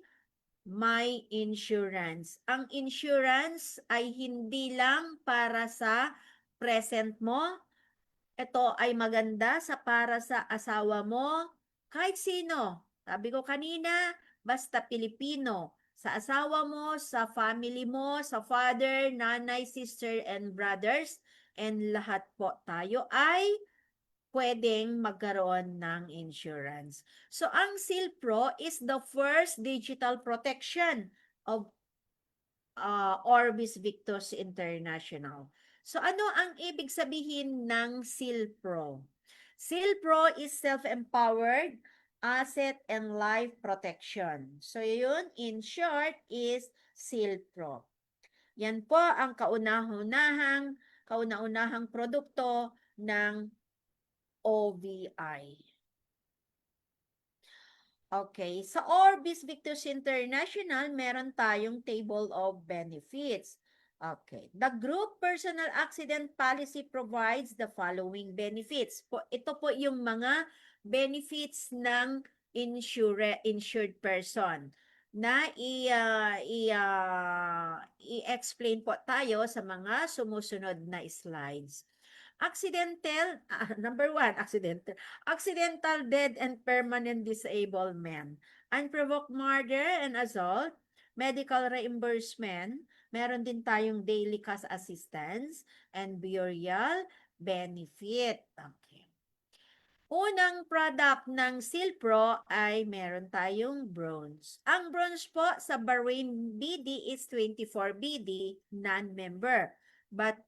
may insurance. Ang insurance ay hindi lang para sa present mo. Ito ay maganda para sa asawa mo, kahit sino. Sabi ko kanina, basta Pilipino. Sa asawa mo, sa family mo, sa father, nanay, sister, and brothers, and lahat po tayo ay pwedeng magkaroon ng insurance. So, ang Silpro is the first digital protection of Orbis Victus International. So, ano ang ibig sabihin ng Silpro? Silpro is self-empowered asset and life protection. So, yun, in short, is Silpro. Yan po ang kauna-unahang produkto ng OVI. Okay, sa Orbis Victus International, meron tayong table of benefits. Okay. The group personal accident policy provides the following benefits. Ito po yung mga benefits ng insured person na i-explain po tayo sa mga sumusunod na slides. Number 1, accidental death and permanent disablement, unprovoked murder and assault, medical reimbursement, meron din tayong daily cash assistance and burial benefit. Okay. Unang product ng Silpro ay meron tayong bronze. Ang bronze po sa Bahrain BD is 24 BD, non-member. But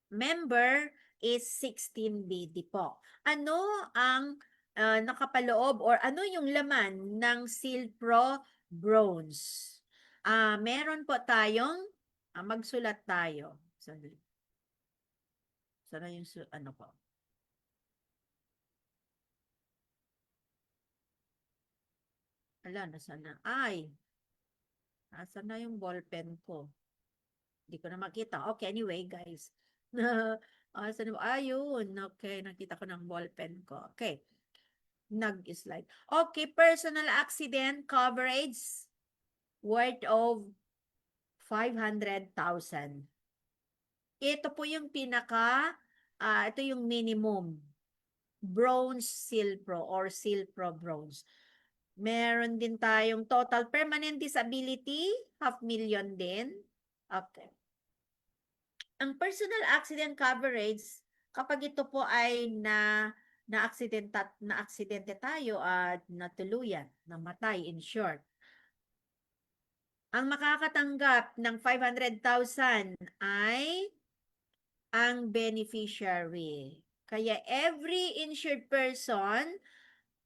member is 16 BD po. Ano ang nakapaloob or ano yung laman ng Silpro bronze? Meron po tayong magsulat tayo. Sana yung ano po. Ala, nasaan na? Ay, nasaan na yung ballpen ko? Hindi ko na makita. Okay, anyway, guys. Saan ba? Ayun. Okay, nakita ko ng ballpen ko. Okay. Nag-slide. Okay, personal accident coverage worth of 500,000. Ito po yung ito yung minimum. Bronze Silpro or Silpro bronze. Meron din tayong total permanent disability, 500,000 din. Okay. Ang personal accident coverage, kapag ito po ay na-aksidente tayo at natuluyan, namatay in short, ang makakatanggap ng 500,000 ay ang beneficiary. Kaya every insured person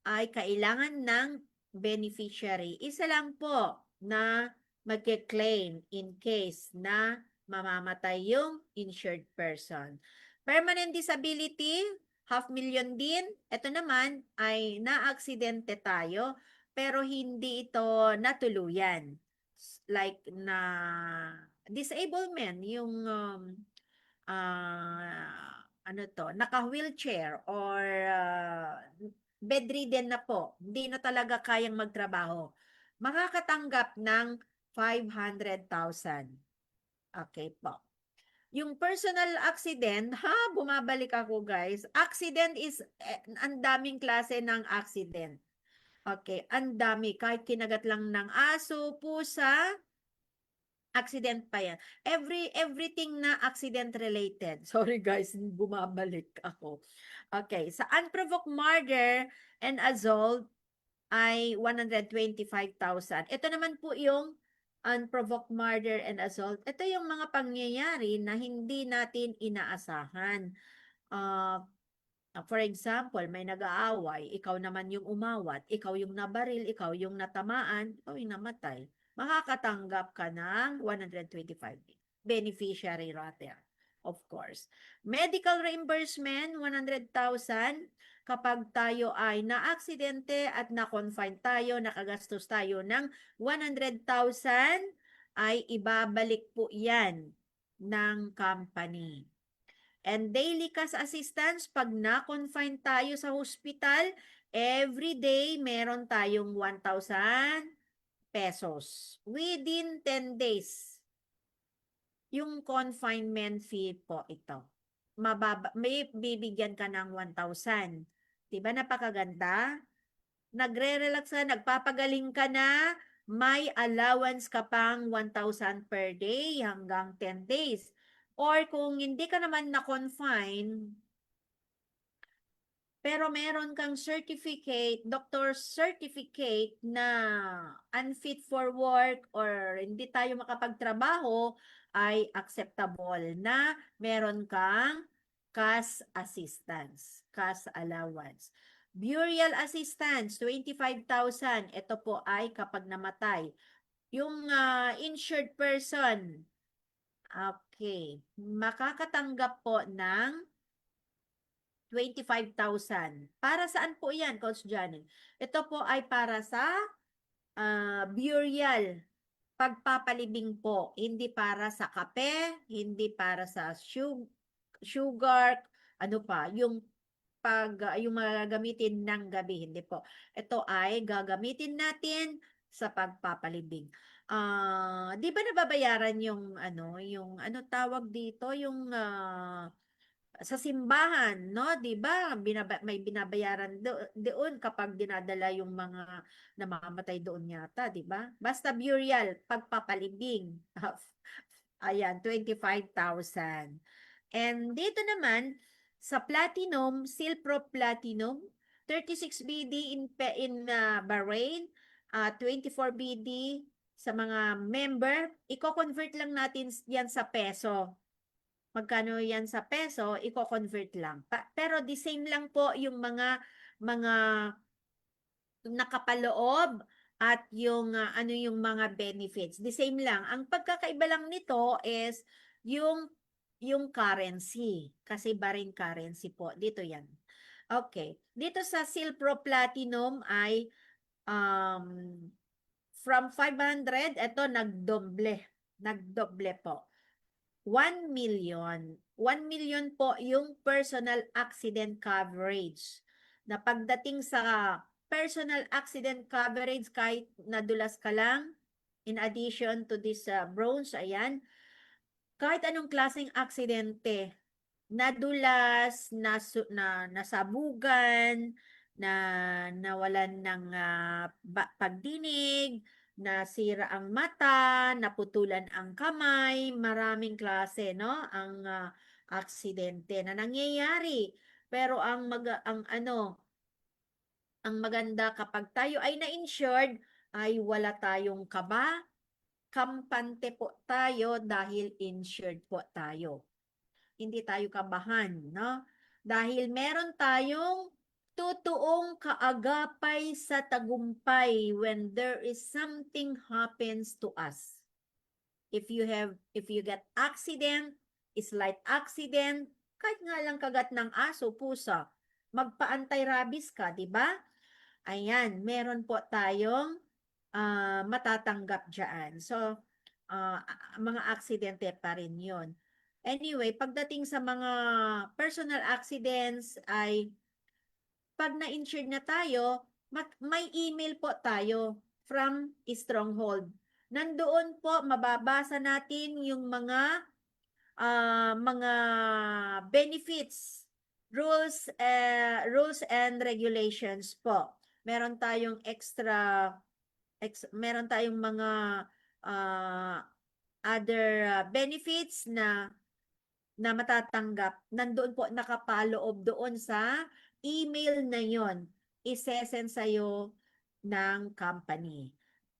ay kailangan ng beneficiary. Isa lang po na magke-claim in case na mamamatay yung insured person. Permanent disability, 500,000 din. Ito naman ay na-aksidente tayo pero hindi ito natuluyan. Like na disablement, yung naka-wheelchair or bedridden na po, hindi na talaga kayang magtrabaho, makakatanggap ng 500,000. Okay po. Yung personal accident, bumabalik ako guys. Accident is, ang daming klase ng accident. Okay, ang dami. Kahit kinagat lang ng aso, pusa, accident pa yan. Everything na accident related. Sorry guys, bumabalik ako. Okay, sa unprovoked murder and assault ay 125,000. Ito naman po yung unprovoked murder and assault. Ito yung mga pangyayari na hindi natin inaasahan. For example, may nag-aaway, ikaw naman yung umawat, ikaw yung nabaril, ikaw yung natamaan, ikaw yung namatay. Makakatanggap ka ng 125 beneficiary rather, of course. Medical reimbursement, 100,000 kapag tayo ay na-aksidente at na-confine tayo, nakagastos tayo ng 100,000 ay ibabalik po yan ng company. And daily cash assistance, pag na-confine tayo sa hospital, every day meron tayong 1,000 pesos within 10 days. Yung confinement fee po ito. May bibigyan ka ng 1,000. Diba napakaganda? Nagre-relax ka, nagpapagaling ka na, may allowance ka pang 1,000 per day hanggang 10 days. Or kung hindi ka naman na-confine, pero meron kang certificate, doctor's certificate na unfit for work or hindi tayo makapagtrabaho, ay acceptable na meron kang cash assistance, cash allowance. Burial assistance, 25,000. Ito po ay kapag namatay. Yung insured person, okay, makakatanggap po ng 25,000. Para saan po yan, Coach Janet? Ito po ay para sa burial. pagpapalibing po, hindi para sa kape, hindi para sa sugar, ano pa, yung mga gagamitin ng gabi, hindi po. Ito ay gagamitin natin sa pagpapalibing. Di ba nababayaran yung ano tawag dito, yung sa simbahan, no? 'Di ba? May binabayaran doon kapag dinadala yung mga namamatay doon yata, 'di ba? Basta burial, pagpapalibing. Ayan, 25,000. And dito naman sa Platinum, Silpro Platinum, 36 BD in Bahrain, 24 BD sa mga member, i-convert lang natin yan sa peso. Magkano yan sa peso, i-convert lang. Pero the same lang po yung mga nakapaloob at yung ano yung mga benefits. The same lang. Ang pagkakaiba lang nito is yung currency. Kasi Bahrain currency po. Dito yan. Okay. Dito sa Silpro Platinum ay um, from 500, eto nagdoble. Nagdoble po. 1 million. 1 million po yung personal accident coverage. Na pagdating sa personal accident coverage, kahit nadulas ka lang, in addition to this bronze, ayan, kahit anong klaseng aksidente, nadulas, nasabugan, na nawalan ng pagdinig, nasira ang mata, naputulan ang kamay, maraming klase, no? Ang aksidente na nangyayari. Pero ang maganda kapag tayo ay na-insured, ay wala tayong kaba, kampante po tayo dahil insured po tayo. Hindi tayo kabahan, no? Dahil meron tayong totoong kaagapay sa tagumpay when there is something happens to us. If you get accident, slight accident, kahit nga lang kagat ng aso, pusa, magpa-anti-rabies ka, di ba? Ayan, meron po tayong matatanggap dyan. So, mga aksidente pa rin yun. Anyway, pagdating sa mga personal accidents ay pag na-insured na tayo, may email po tayo from Stronghold. Nandoon po mababasa natin yung mga benefits, rules and regulations po. Meron tayong meron tayong mga uh, other benefits na matatanggap. Nandoon po nakapaloob doon sa email na yon. Isesend sa'yo ng company.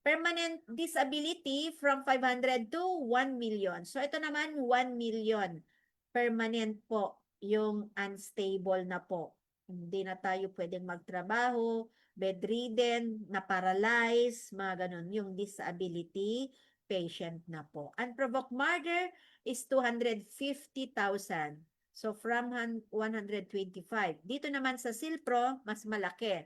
Permanent disability from 500 to 1 million. So ito naman 1 million. Permanent po yung unstable na po. Hindi na tayo pwedeng magtrabaho, bedridden, na-paralyze, mga ganun. Yung disability patient na po. Unprovoked murder is 250,000. So from 125. Dito naman sa Silpro, mas malaki.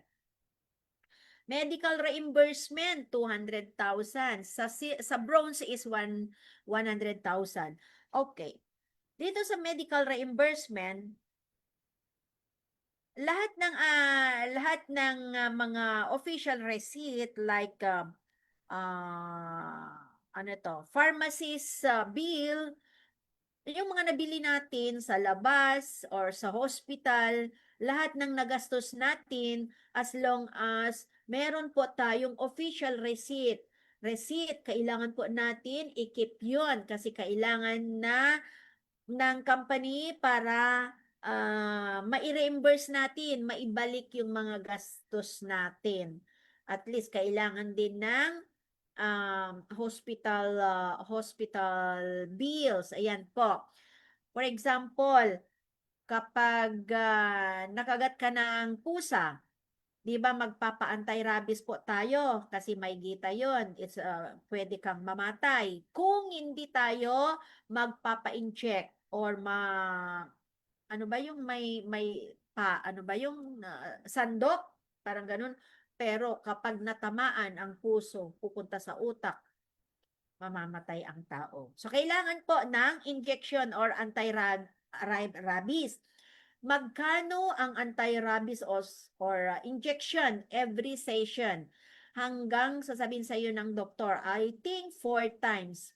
Medical reimbursement, 200,000. Sa bronze is 100,000. Okay. Dito sa medical reimbursement, lahat ng mga official receipt like ano to, pharmacist bill, yung mga nabili natin sa labas or sa hospital, lahat ng nagastos natin as long as meron po tayong official receipt. Receipt, kailangan po natin i-keep yun kasi kailangan na ng company para mai-reimburse natin, maibalik yung mga gastos natin. At least kailangan din ng hospital bills. Ayan po. For example, kapag nakagat ka ng pusa, di ba magpapa-anti-rabies po tayo kasi may gita yon. Pwede kang mamatay. Kung hindi tayo magpapa-inject or ano ba yung ano ba yung sandok? Parang ganun. Pero kapag natamaan ang puso, pupunta sa utak, mamamatay ang tao. So, kailangan po ng injection or anti-rabies. Magkano ang anti-rabies or injection every session? Hanggang sasabihin sa iyo ng doktor, I think 4 times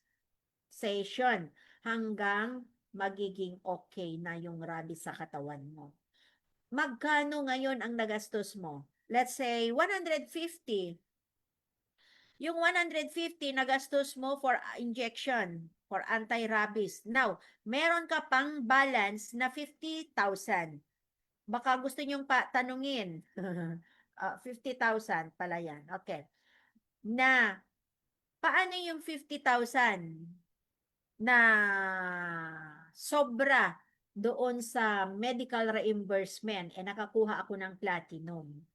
session hanggang magiging okay na yung rabies sa katawan mo. Magkano ngayon ang nagastos mo? Let's say 150. Yung 150 nagastos mo for injection, for anti-rabies. Now, meron ka pang balance na 50,000. Baka gusto nyong tanungin. 50,000 pala yan. Okay. Na, paano yung 50,000 na sobra doon sa medical reimbursement nakakuha ako ng platinum?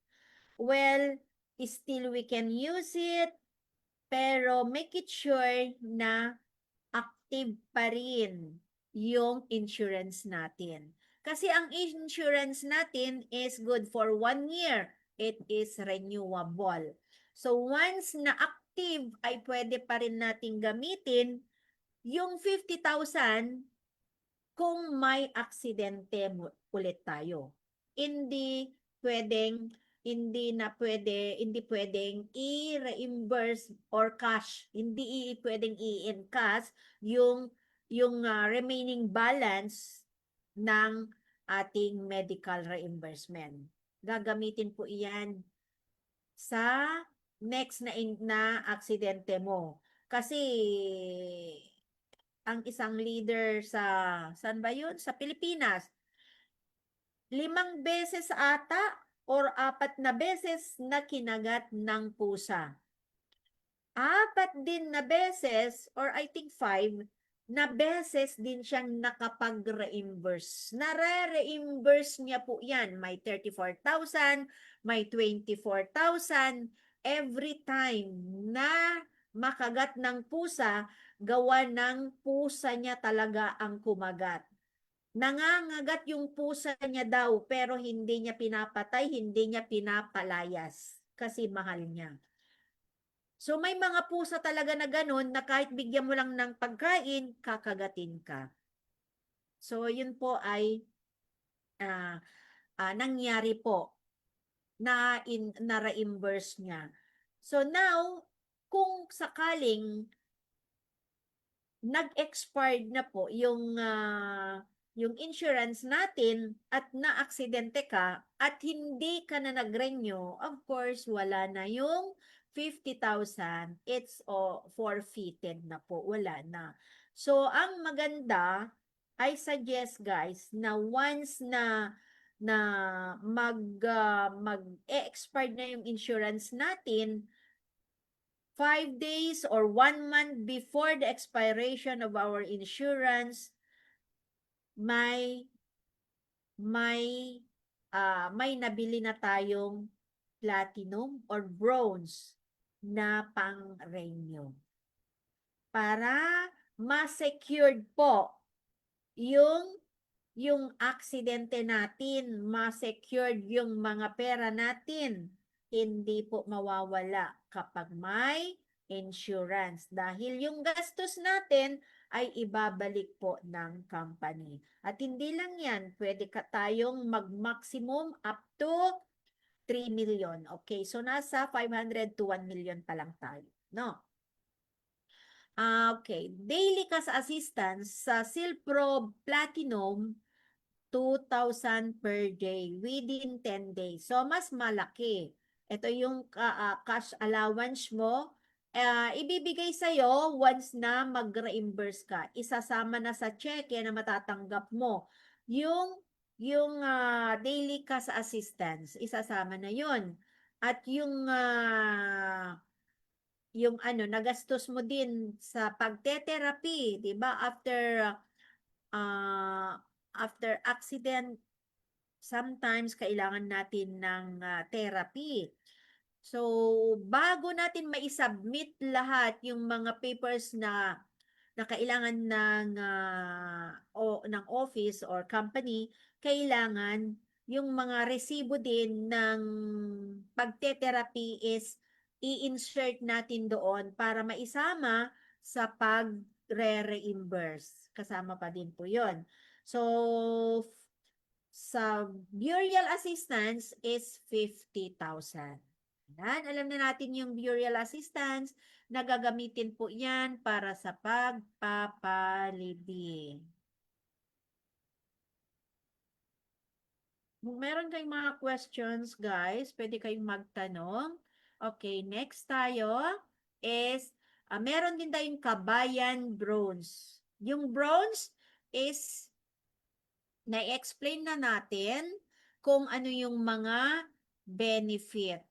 Well, still we can use it, pero make it sure na active pa rin yung insurance natin. Kasi ang insurance natin is good for 1 year. It is renewable. So once na active ay pwede pa rin natin gamitin yung 50,000 kung may aksidente ulit tayo. Hindi pwedeng hindi pwedeng i-reimburse or cash, hindi pwedeng i-encash yung remaining balance ng ating medical reimbursement. Gagamitin po iyan sa next na aksidente mo. Kasi ang isang leader saan ba yun? Sa Pilipinas, 5 beses ata or 4 na beses na kinagat ng pusa. 4 din na beses or I think 5 na beses din siyang nakapag-reimburse. Nare-reimburse niya po yan. May 34,000, may 24,000 every time na makagat ng pusa, gawa ng pusa niya talaga ang kumagat. Nangangagat yung pusa niya daw pero hindi niya pinapatay, hindi niya pinapalayas kasi mahal niya. So may mga pusa talaga na ganun na kahit bigyan mo lang ng pagkain, kakagatin ka. So yun po ay nangyari po na reimburse niya. So now, kung sakaling nag-expired na po yung insurance natin at na-aksidente ka at hindi ka na nag-renew, of course, wala na yung 50,000. It's forfeited na po. Wala na. So, ang maganda, I suggest guys na once na mag-expire na yung insurance natin, 5 days or 1 month before the expiration of our insurance, may nabili na tayong platinum or bronze na pang-renew. Para ma-secured po yung aksidente natin, ma-secured yung mga pera natin, hindi po mawawala kapag may insurance. Dahil yung gastos natin ay ibabalik po ng company. At hindi lang yan, pwede tayong mag-maximum up to 3 million. Okay, so nasa 500 to 1 million pa lang tayo. No? Okay, daily cash assistance sa Silpro Platinum, 2,000 per day within 10 days. So, mas malaki. Ito yung cash allowance mo. Ibibigay sa'yo once na mag-reimburse ka. Isasama na sa cheque na matatanggap mo. Yung daily cash assistance, isasama na yun. At yung nagastos mo din sa pagte-therapy, 'di ba? After accident, sometimes kailangan natin ng therapy. So, bago natin mai-submit lahat yung mga papers na kailangan ng office or company, kailangan yung mga resibo din ng pagte-therapy is i-insert natin doon para maisama sa pag-reimburse. Kasama pa din po yun. So, sa burial assistance is 50,000. Yan, alam na natin yung burial assistance na gagamitin po yan para sa pagpapalibing. Meron kayong mga questions, guys. Pwede kayong magtanong. Okay, next tayo is, meron din tayong kabayan bronze. Yung bronze is, na-explain na natin kung ano yung mga benefit.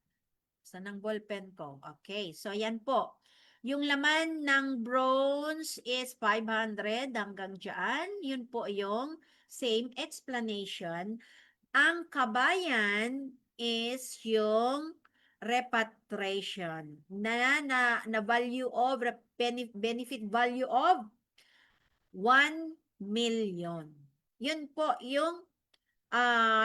Saan ang ballpen ko? Okay, so yan po. Yung laman ng bronze is 500 hanggang dyan. Yun po yung same explanation. Ang kabayan is yung repatriation na value of benefit value of 1 million. Yun po yung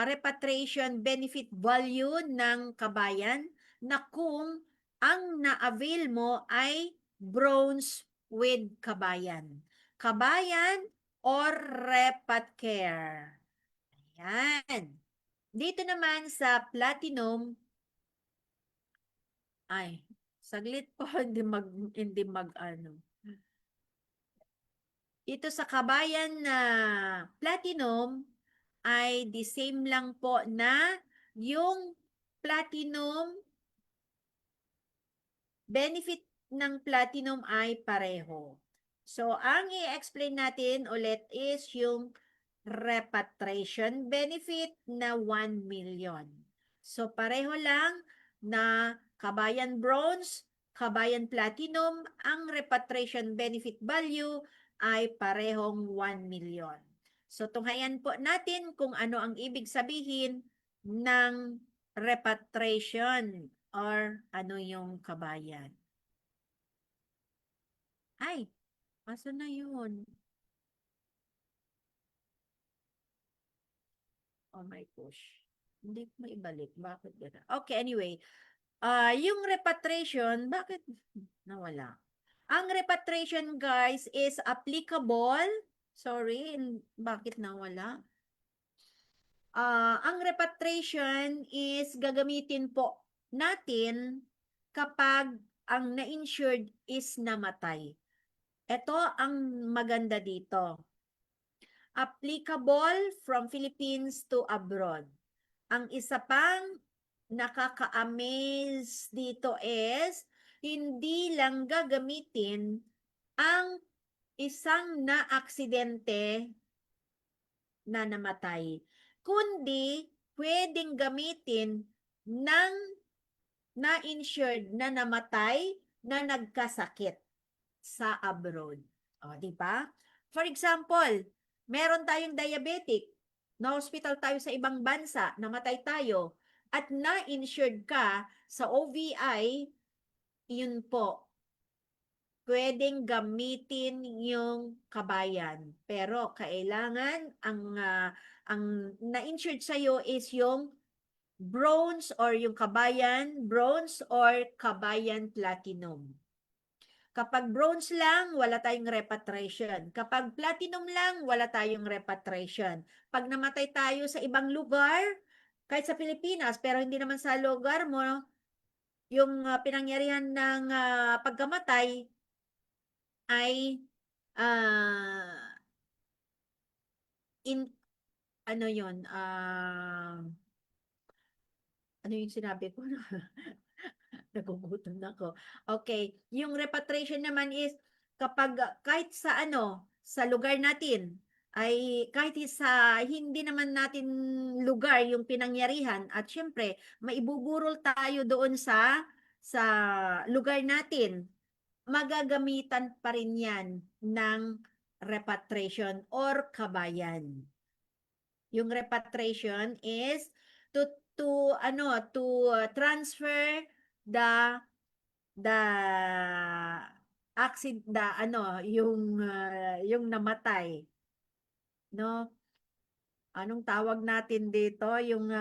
repatriation benefit value ng kabayan na kung ang na-avail mo ay bronze with kabayan. Kabayan or repat care. Ayan. Dito naman sa platinum, ay, saglit po, hindi mag ano. Ito sa kabayan na platinum, ay the same lang po na yung platinum, benefit ng platinum ay pareho. So, ang i-explain natin ulit is yung repatriation benefit na 1 million. So, pareho lang na kabayan bronze, kabayan platinum, ang repatriation benefit value ay parehong 1 million. So, tunghayan po natin kung ano ang ibig sabihin ng repatriation or ano yung kabayan. Ay, asa na yun? Oh my gosh. Hindi ko maibalik. Bakit gano'n? Okay, anyway. Yung repatriation, bakit nawala? Ang repatriation, guys, is applicable. Sorry, bakit nawala? Ang repatriation is gagamitin po natin kapag ang na-insured is namatay. Ito ang maganda dito. Applicable from Philippines to abroad. Ang isa pang nakaka-amaze dito is hindi lang gagamitin ang isang na-aksidente na namatay, kundi pwedeng gamitin ng na-insured na namatay na nagkasakit sa abroad. O, di ba? For example, meron tayong diabetic, na-hospital tayo sa ibang bansa, namatay tayo, at na-insured ka sa OVI, yun po, pwedeng gamitin yung kabayan. Pero kailangan ang na-insured sa'yo is yung bronze or yung kabayan bronze or kabayan platinum. Kapag bronze lang, wala tayong repatriation. Kapag platinum lang, wala tayong repatriation. Pag namatay tayo sa ibang lugar, kahit sa Pilipinas, pero hindi naman sa lugar mo, yung pinangyarihan ng pagkamatay ay ano yun, ano yung sinabi ko? Nagugutom na ako. Okay, yung repatriation naman is kapag kahit sa sa lugar natin, ay kahit sa hindi naman natin lugar yung pinangyarihan at syempre maibuburol tayo doon sa lugar natin, magagamitan pa rin yan ng repatriation or kabayan. Yung repatriation is to transfer the the yung namatay, no? Anong tawag natin dito? Yung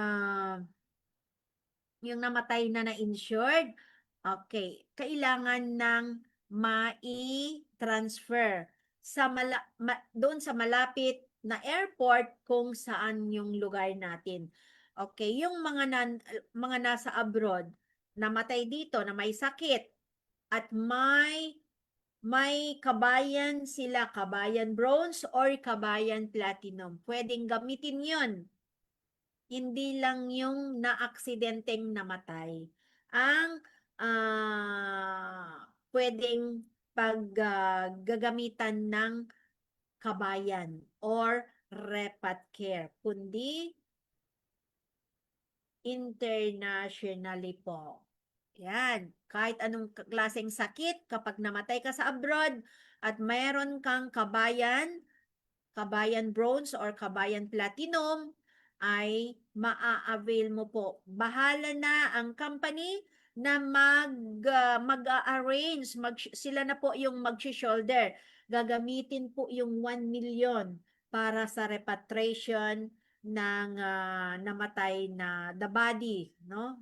namatay na na-insured. Okay, kailangan ng mai-transfer doon sa malapit na airport kung saan yung lugar natin. Okay, yung mga nasa abroad, namatay dito na may sakit at may kabayan sila, kabayan bronze or kabayan platinum. Pwedeng gamitin yon. Hindi lang yung na-aksidenteng namatay. Ang pwedeng gagamitan ng kabayan or repat care, kundi internationally po. Yan. Kahit anong klaseng sakit, kapag namatay ka sa abroad at mayroon kang kabayan bronze or kabayan platinum, ay maa-avail mo po. Bahala na ang company na mag-arrange, sila na po yung mag-shoulder. Gagamitin po yung 1 million para sa repatriation ng namatay na the body, no?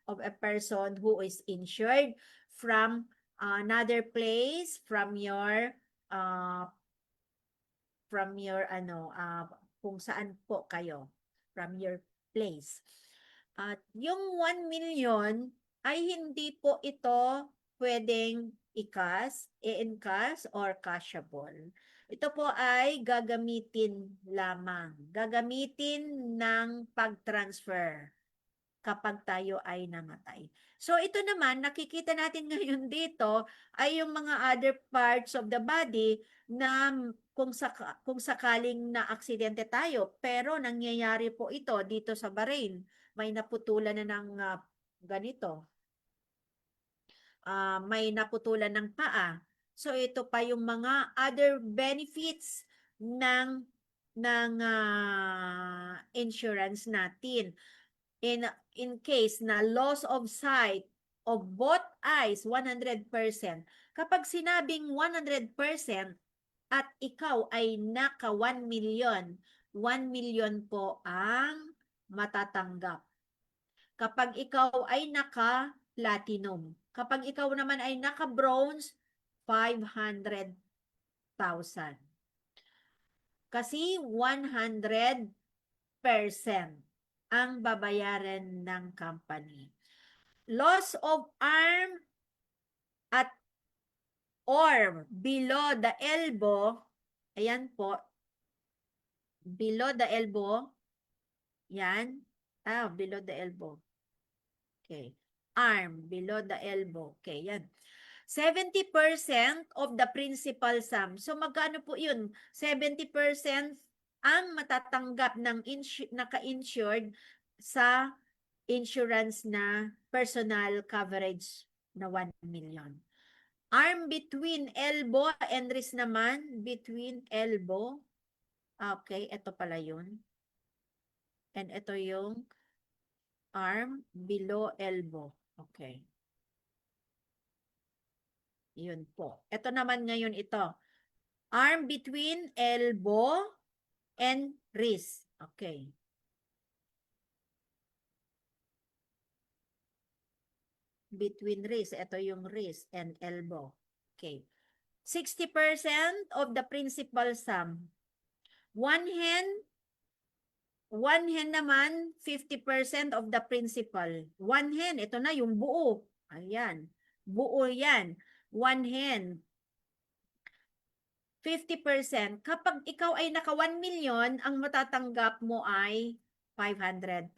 Of a person who is insured from another place, from your kung saan po kayo, from your place. At yung 1 million ay hindi po ito pwedeng i-encash or cashable. Ito po ay gagamitin lamang. Gagamitin ng pag-transfer kapag tayo ay namatay. So ito naman, nakikita natin ngayon dito ay yung mga other parts of the body na kung sakaling na aksidente tayo, pero nangyayari po ito dito sa Bahrain. May naputulan na ng ganito. May naputulan ng paa. So ito pa yung mga other benefits ng insurance natin. In case na loss of sight of both eyes 100%. Kapag sinabing 100% at ikaw ay naka 1 million, 1 million po ang matatanggap. Kapag ikaw ay naka platinum, kapag ikaw naman ay naka bronze, 500,000. Kasi 100% ang babayaran ng company. Loss of arm at or below the elbow, ayan po, below the elbow, yan, below the elbow. Okay. Arm, below the elbow. Okay, yan. 70% of the principal sum. So, magkano po yun? 70% ang matatanggap ng naka-insured sa insurance na personal coverage na 1 million. Arm between elbow and wrist naman, between elbow. Okay, ito pala yun. And ito yung arm below elbow. Okay. Yun po. Ito naman ngayon ito. Arm between elbow and wrist. Okay. Between wrist. Ito yung wrist and elbow. Okay. 60% of the principal sum. One hand naman, 50% of the principal. One hand, ito na yung buo. Ayan. Buo yan. One hand. 50%. Kapag ikaw ay naka 1 million, ang matatanggap mo ay 500,000.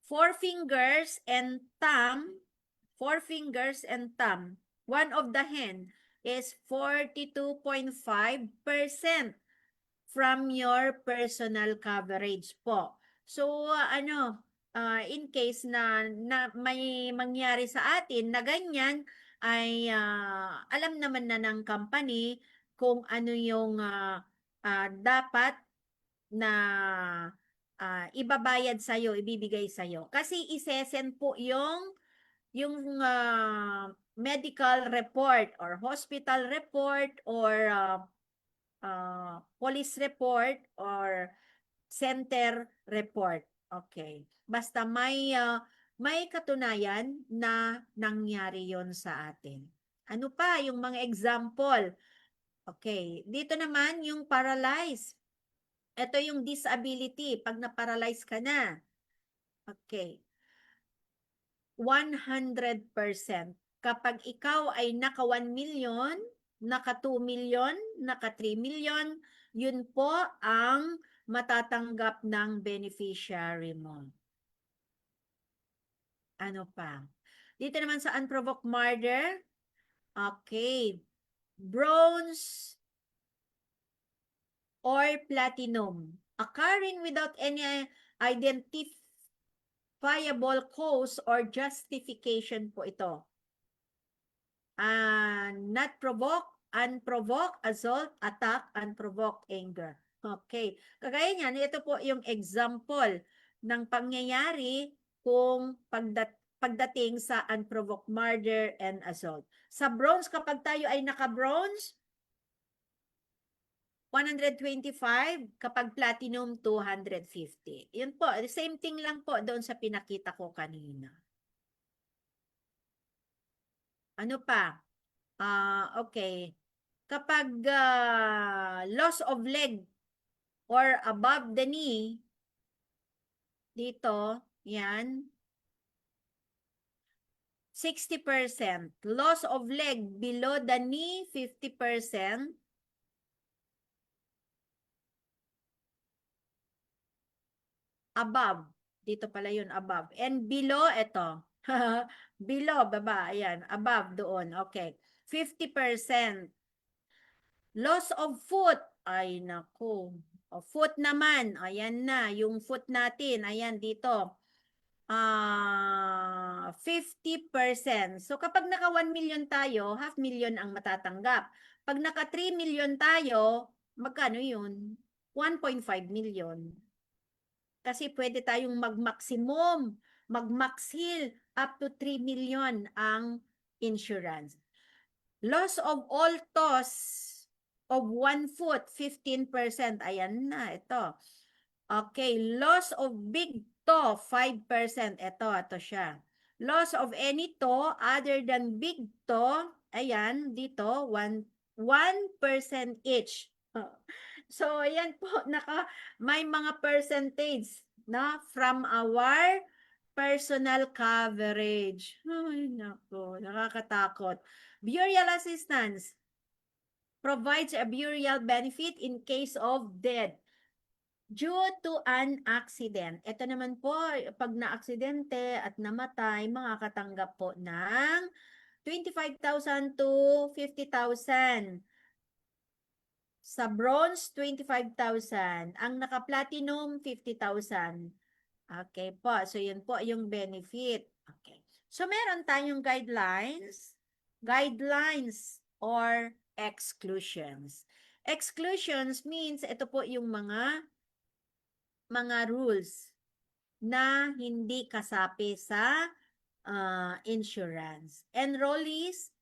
Four fingers and thumb, one of the hand is 42.5% from your personal coverage po. So, in case na may mangyari sa atin na ganyan, ay alam naman na ng company kung ano yung dapat na ibabayad sa'yo, ibibigay sa'yo. Kasi isesend po yung medical report or hospital report or police report or center report. Okay. Basta may katunayan na nangyari yon sa atin. Ano pa yung mga example? Okay, dito naman yung paralyzed. Ito yung disability, pag na-paralyze ka na. Okay. 100%. Kapag ikaw ay naka 1 million, naka 2 million, naka 3 million, yun po ang matatanggap ng beneficiary mo. Ano pa? Dito naman sa unprovoked murder, okay, bronze or platinum, occurring without any identifiable cause or justification po ito. Not provoke, unprovoked, assault, attack, unprovoked anger. Okay. Kagaya niyan, ito po yung example ng pangyayari kung pagdating sa unprovoked murder and assault. Sa bronze, kapag tayo ay naka-bronze, 125, kapag platinum, 250. Yun po, same thing lang po doon sa pinakita ko kanina. Ano pa? Okay. Kapag loss of leg or above the knee, dito, yan, 60%. Loss of leg below the knee, 50%. Above, dito pala yun, above. And below, ito. Below, baba, ayan, above doon, okay. 50%. Loss of foot, ay naku. O, foot naman, ayan na, yung foot natin, ayan dito. 50%. So kapag naka 1 million tayo, half million ang matatanggap. Pag naka 3 million tayo, magkano yun? 1.5 million. Kasi pwede tayong mag-maximum, mag-maxil up to 3 million ang insurance. Loss of all toes of 1 foot, 15%. Ayan na, ito. Okay, loss of big toe, 5%. Ito siya. Loss of any toe other than big toe, ayan, dito, 1% each. So, ayan po, may mga percentage na from our personal coverage. Ay, nako, nakakatakot. Burial assistance provides a burial benefit in case of death due to an accident. Ito naman po, pag na-aksidente at namatay, makakatanggap po ng 25,000 to 50,000. Sa bronze, 25,000. Ang naka-platinum, 50,000. Okay po. So, yun po yung benefit. Okay. So, meron tayong guidelines. Guidelines or exclusions. Exclusions means, ito po yung mga rules na hindi kasapi sa insurance. Enrollees,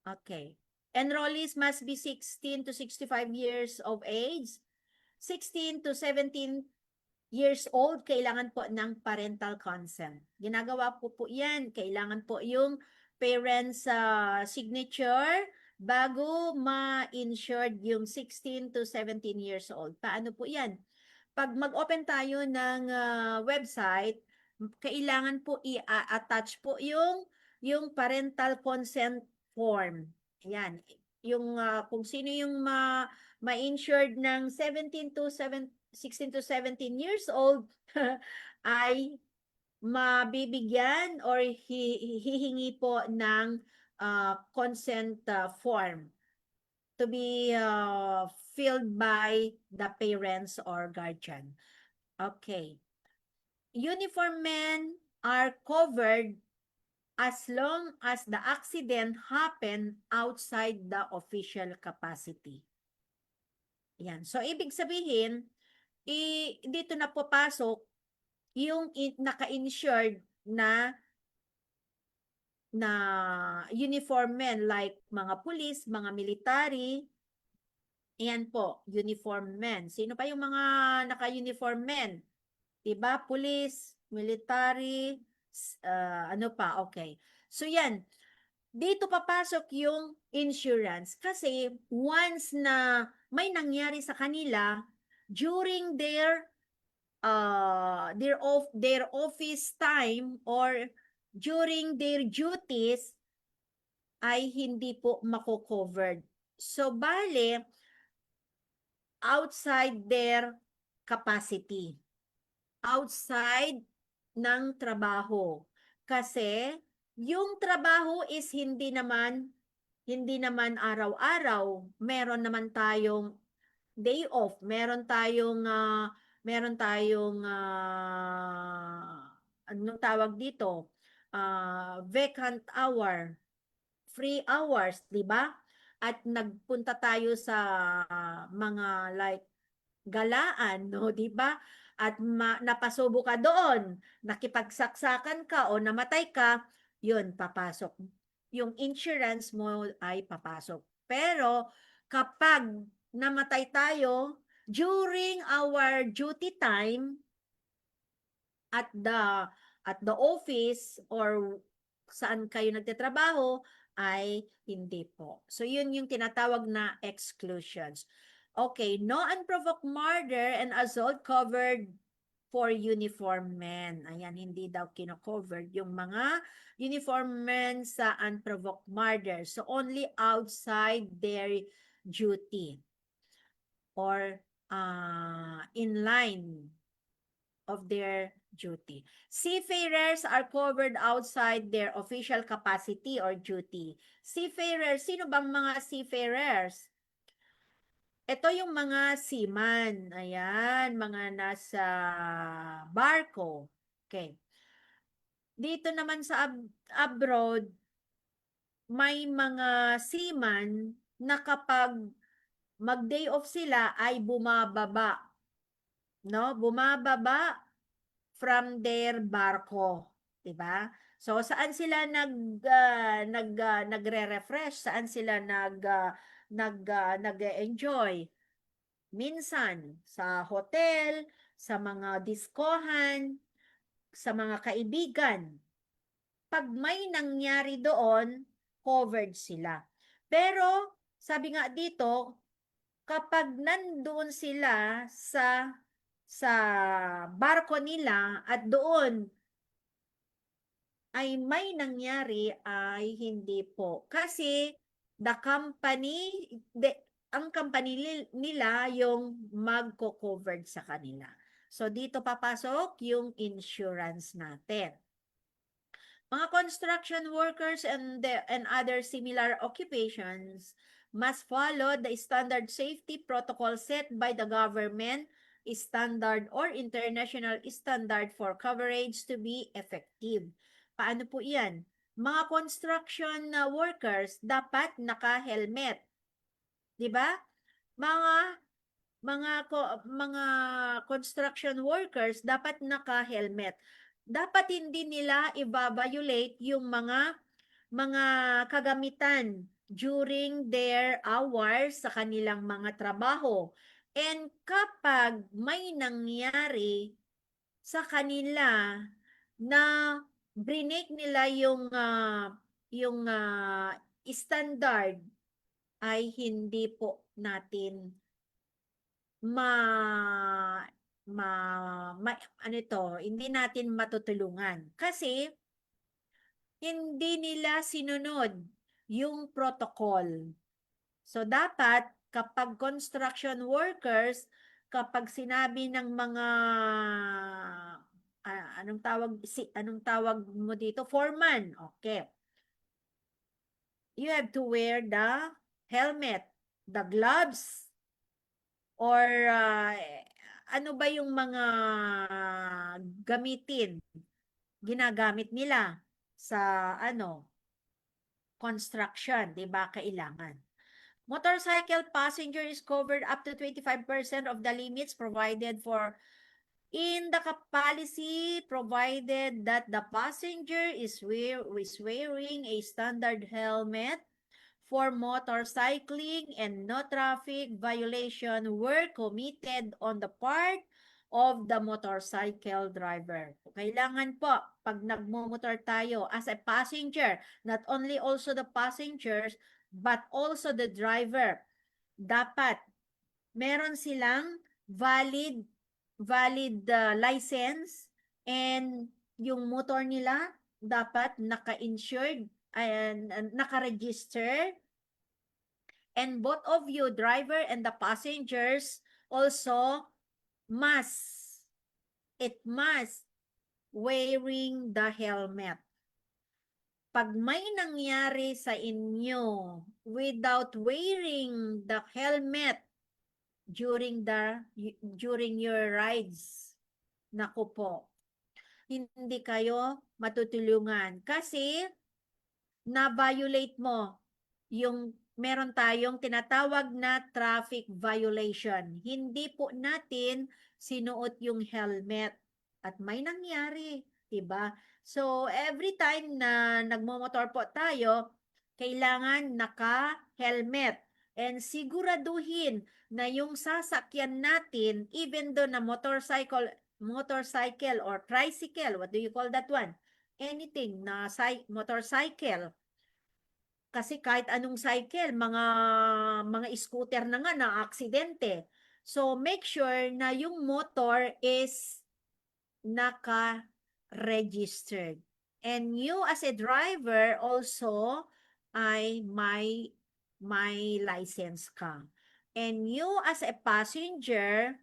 okay. Enrollees must be 16 to 65 years of age. 16 to 17 years old, kailangan po ng parental consent. Ginagawa po yan. Kailangan po yung parents' signature bago ma-insured yung 16 to 17 years old. Paano po yan? Pag mag-open tayo ng website, kailangan po i-attach po yung parental consent form. Ayan. Yung kung sino yung ma-insured ng 16 to 17 years old ay mabibigyan or hihingi po ng consent form to be filled by the parents or guardian. Okay. Uniform men are covered as long as the accident happened outside the official capacity. Yan. So, ibig sabihin, dito na papasok yung naka-insured na uniform men like mga police, mga military. Yan po, uniform men. Sino pa yung mga naka-uniform men? Diba? Police, military, Ano pa, okay. So yan, dito papasok yung insurance kasi once na may nangyari sa kanila during their office time or during their duties ay hindi po mako-covered. So bale outside their capacity, outside ng trabaho. Kasi yung trabaho is hindi naman araw-araw. Meron naman tayong day off, meron tayong anong tawag dito? Vacant hour, free hours, 'di ba? At nagpunta tayo sa mga like galaan, no, 'di ba? At napasubo ka doon, nakipagsaksakan ka o namatay ka, 'yun papasok. Yung insurance mo ay papasok. Pero kapag namatay tayo during our duty time at the office or saan kayo nagtatrabaho ay hindi po. So yun yung tinatawag na exclusions. Okay, no unprovoked murder and assault covered for uniform men. Ayan, hindi daw kino-covered yung mga uniform men sa unprovoked murder. So only outside their duty or in line of their duty. Seafarers are covered outside their official capacity or duty. Seafarers, sino bang mga seafarers? Ito yung mga seaman. Ayan, mga nasa barko. Okay. Dito naman sa abroad, may mga seaman na kapag mag-day off sila ay bumababa. No? Bumababa from their barko, 'di ba? So saan sila nagre-refresh? Saan sila nag-enjoy? Minsan sa hotel, sa mga diskohan, sa mga kaibigan. Pag may nangyari doon, covered sila. Pero sabi nga dito, kapag nandoon sila sa barko nila at doon ay may nangyari ay hindi po. Kasi ang company nila yung magko-covered sa kanila. So dito papasok yung insurance natin. Mga construction workers and other similar occupations must follow the standard safety protocol set by the government standard or international standard for coverage to be effective. Paano po yan? Mga construction workers dapat naka-helmet. 'Di ba? Mga mga construction workers dapat naka-helmet. Dapat hindi nila i-violate yung mga kagamitan during their hours sa kanilang mga trabaho. And kapag may nangyari sa kanila na break nila yung standard ay hindi po natin ma ma, ma ano ito, hindi natin matutulungan kasi hindi nila sinunod yung protocol. So dapat kapag construction workers, kapag sinabi ng mga anong tawag mo dito? Foreman. Okay. You have to wear the helmet, the gloves, or ano ba yung mga ginagamit nila sa construction, 'di ba? Kailangan. Motorcycle passenger is covered up to 25% of the limits provided for in the policy, provided that the passenger is wearing a standard helmet for motorcycling and no traffic violation were committed on the part of the motorcycle driver. Kailangan po, pag nagmomotor tayo as a passenger, not only also the passengers, but also the driver, dapat meron silang valid license, and yung motor nila dapat naka-insured and naka-register, and both of you, driver and the passengers, also must wearing the helmet. Pag may nangyari sa inyo without wearing the helmet during your rides, naku po, hindi kayo matutulungan kasi na-violate mo yung meron tayong tinatawag na traffic violation. Hindi po natin sinuot yung helmet at may nangyari, 'di ba? So every time na nagmomotor po tayo, kailangan naka-helmet, and siguraduhin na yung sasakyan natin, even though na motorcycle or tricycle, what do you call that one? Anything na motorcycle, kasi kahit anong cycle, mga scooter na nga na aksidente. So make sure na yung motor is naka-registered. And you as a driver also ay may license ka. And you as a passenger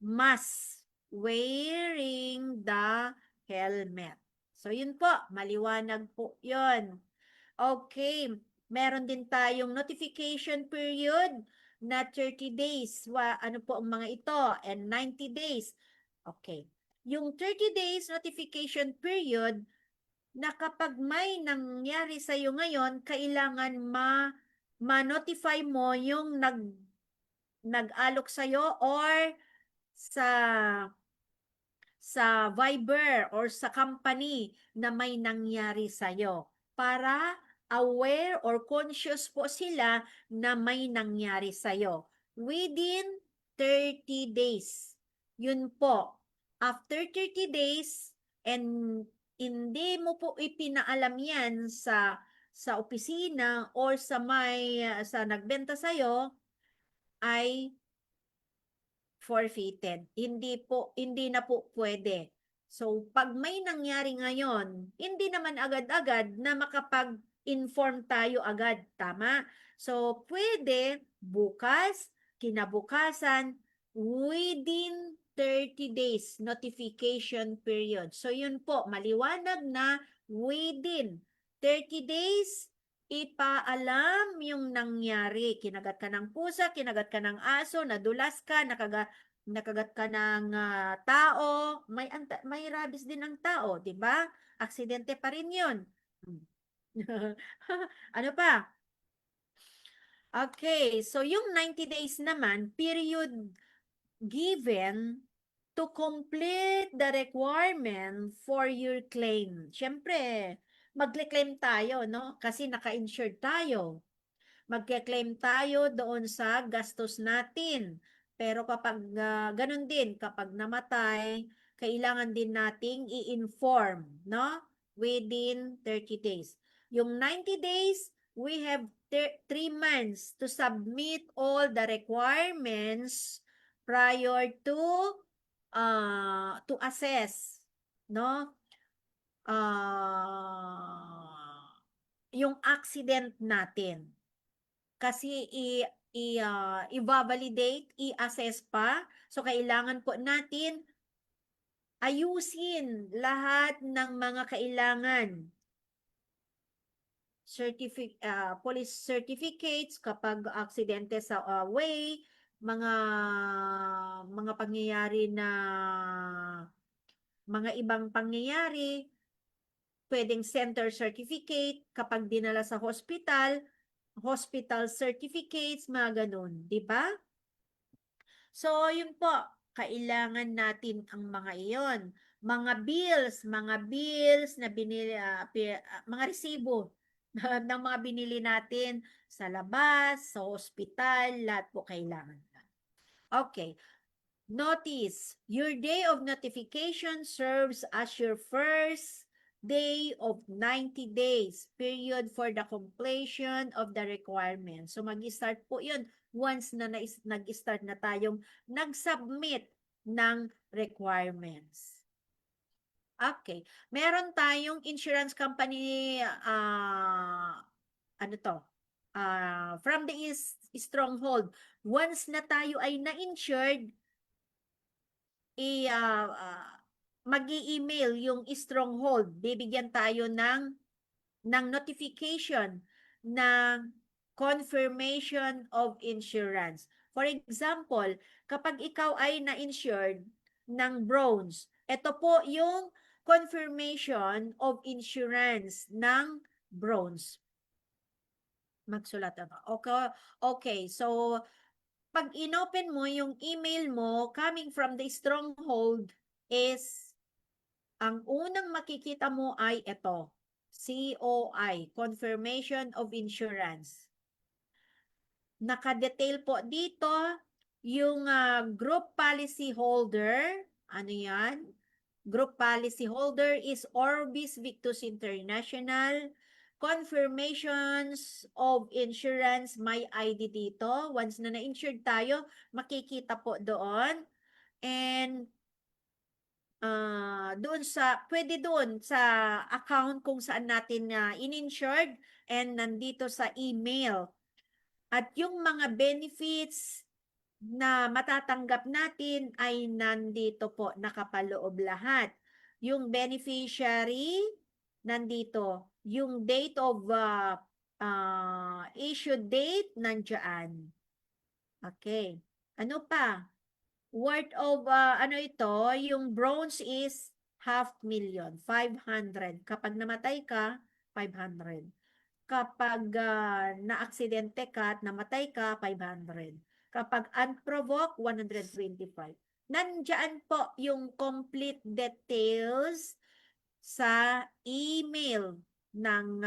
must wearing the helmet. So yun po, maliwanag po yun. Okay, meron din tayong notification period na 30 days. Ano po ang mga ito? And 90 days. Okay. Yung 30 days notification period, na kapag may nangyari sa iyo ngayon, kailangan ma-notify mo yung nag-alok sa iyo or sa Viber or sa company na may nangyari sa iyo, para aware or conscious po sila na may nangyari sa iyo within 30 days. Yun po. After 30 days and hindi mo po ipinaalam yan sa opisina or sa sa nagbenta sa iyo, ay forfeited. Hindi na po pwede. So, pag may nangyari ngayon, hindi naman agad-agad na makapag-inform tayo agad. Tama? So, pwede bukas, kinabukasan, within 30 days notification period. So, yun po, maliwanag na within 30 days, ipaalam yung nangyari. Kinagat ka ng pusa, kinagat ka ng aso, nadulas ka, nakagat ka ng tao, may rabies din ng tao, 'di ba? Aksidente pa rin 'yon. Ano pa? Okay, so yung 90 days naman, period given to complete the requirement for your claim. Siyempre, magkle-claim tayo, no? Kasi naka-insured tayo. Magke-claim tayo doon sa gastos natin. Pero kapag ganun din, kapag namatay, kailangan din nating i-inform, no? Within 30 days. Yung 90 days, we have 3 months to submit all the requirements prior to assess, no? Yung accident natin. Kasi i-validate, i-assess pa. So, kailangan po natin ayusin lahat ng mga kailangan. Police certificates kapag aksidente sa way, mga pangyayari na mga ibang pangyayari, pwedeng center certificate kapag dinala sa hospital certificates, mga ganun, di ba? So, yun po, kailangan natin ang mga iyon. Mga bills na binili, mga resibo ng mga binili natin sa labas, sa hospital, lahat po kailangan. Okay. Notice, your day of notification serves as your first day of 90 days period for the completion of the requirement. So mag-start po yun once na nag-start na tayong nag-submit ng requirements. Okay. Meron tayong insurance company, ano to? From the stronghold. Once na tayo ay na-insured, mag-i-email yung stronghold. Bibigyan tayo ng notification ng confirmation of insurance. For example, kapag ikaw ay na-insured ng bronze, ito po yung confirmation of insurance ng bronze. Magsulat ako. Okay, so pag inopen mo yung email mo coming from the stronghold is ang unang makikita mo ay ito, COI, Confirmation of Insurance. Naka-detail po dito yung group policy holder. Ano yan? Group policy holder is Orbis Victus International. Confirmations of insurance, may ID dito. Once na na-insured tayo, makikita po doon. And pwede doon sa account kung saan natin in-insured and nandito sa email. At yung mga benefits na matatanggap natin ay nandito po, nakapaloob lahat. Yung beneficiary, nandito. Yung date of issue date, nandiyan. Okay. Ano pa? Worth of, ano ito, yung bronze is 500,000, 500. Kapag namatay ka, 500. Kapag na-aksidente ka at namatay ka, 500. Kapag unprovoked, 125. Nandiyan po yung complete details sa email ng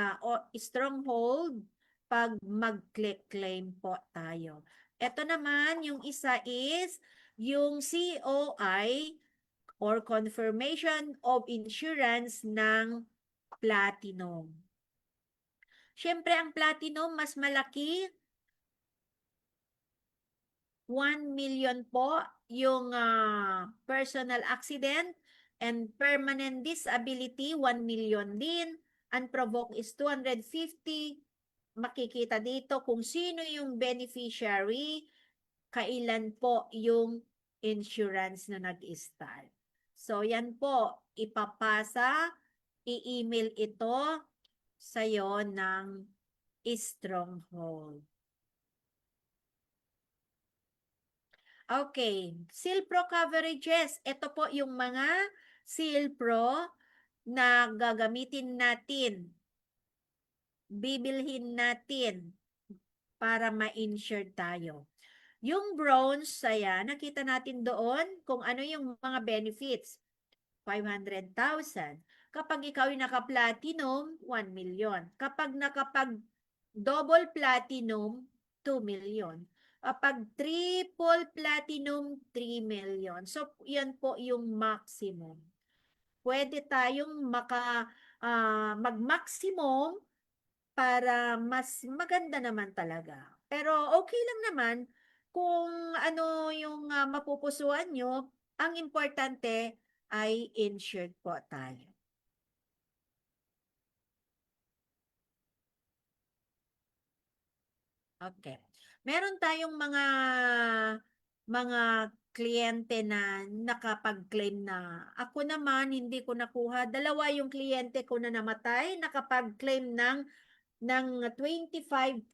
stronghold pag mag-click claim po tayo. Ito naman, yung isa is yung COI or Confirmation of Insurance ng Platinum. Siyempre, ang Platinum mas malaki. 1 million po yung personal accident and permanent disability, 1 million din. Unprovoked is 250. Makikita dito kung sino yung beneficiary, kailan po yung insurance na nag-start. So, yan po, ipapasa, i-email ito sa'yo ng stronghold. Okay, Silpro coverages. Ito po yung mga Silpro na gagamitin natin, bibilhin natin para ma-insure tayo. Yung bronze, saya, nakita natin doon kung ano yung mga benefits. 500,000. Kapag ikaw ay naka-platinum, 1 million. Kapag nakapag-double platinum, 2 million. Kapag triple platinum, 3 million. So, yan po yung maximum. Pwede tayong mag-maximum para mas maganda naman talaga. Pero okay lang naman kung ano yung mapupusuan nyo. Ang importante ay insured po tayo. Okay. Meron tayong mga kliyente na nakapag-claim na. Ako naman, hindi ko nakuha. Dalawa yung kliyente ko na namatay, nakapag-claim ng 25,000.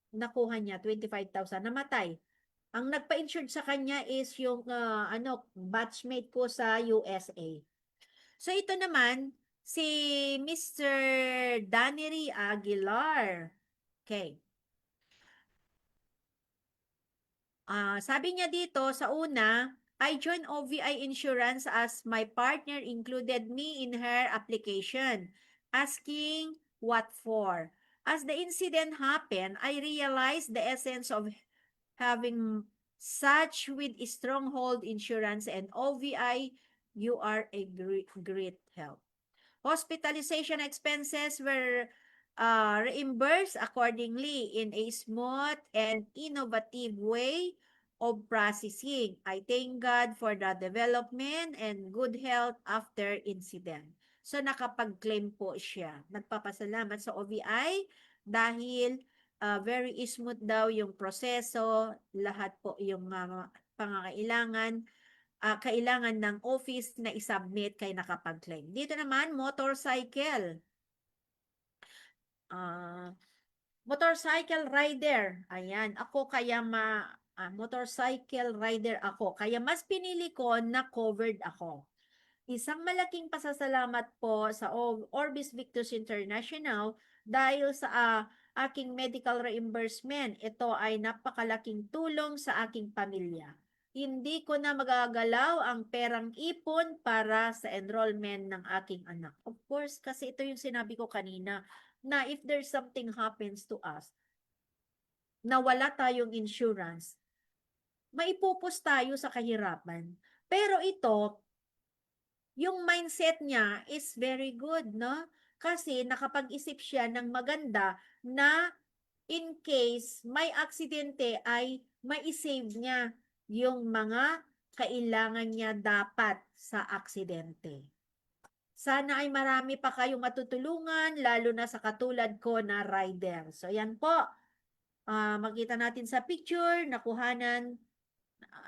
Nakuha niya, 25,000. Namatay. Ang nagpa-insured sa kanya is yung batchmate ko sa USA. So ito naman, si Mr. Danery Aguilar. Okay. Sabi niya dito sa una, I joined OVI Insurance as my partner included me in her application, asking what for. As the incident happened, I realized the essence of having Such with Stronghold Insurance and OVI, you are a great help. Hospitalization expenses were reimbursed accordingly in a smooth and innovative way of processing. I thank God for the development and good health after incident. So nakapag-claim po siya. Nagpapasalamat sa OVI dahil very smooth daw yung proseso, lahat po yung pangangailangan kailangan ng office na isubmit kay nakapag-claim. Dito naman, motorcycle. Motorcycle rider. Ayan, ako kaya motorcycle rider ako. Kaya mas pinili ko na covered ako. Isang malaking pasasalamat po sa Orbis Victus International dahil sa aking medical reimbursement. Ito ay napakalaking tulong sa aking pamilya. Hindi ko na magagalaw ang perang ipon para sa enrollment ng aking anak. Of course, kasi ito yung sinabi ko kanina, na if there's something happens to us, na wala tayong insurance, maipupos tayo sa kahirapan. Pero ito, yung mindset niya is very good, no? Kasi nakapag-isip siya ng maganda na in case may aksidente ay mai-save niya yung mga kailangan niya dapat sa aksidente. Sana ay marami pa kayong matutulungan, lalo na sa katulad ko na rider. So, yan po. Makita natin sa picture, nakuhanan,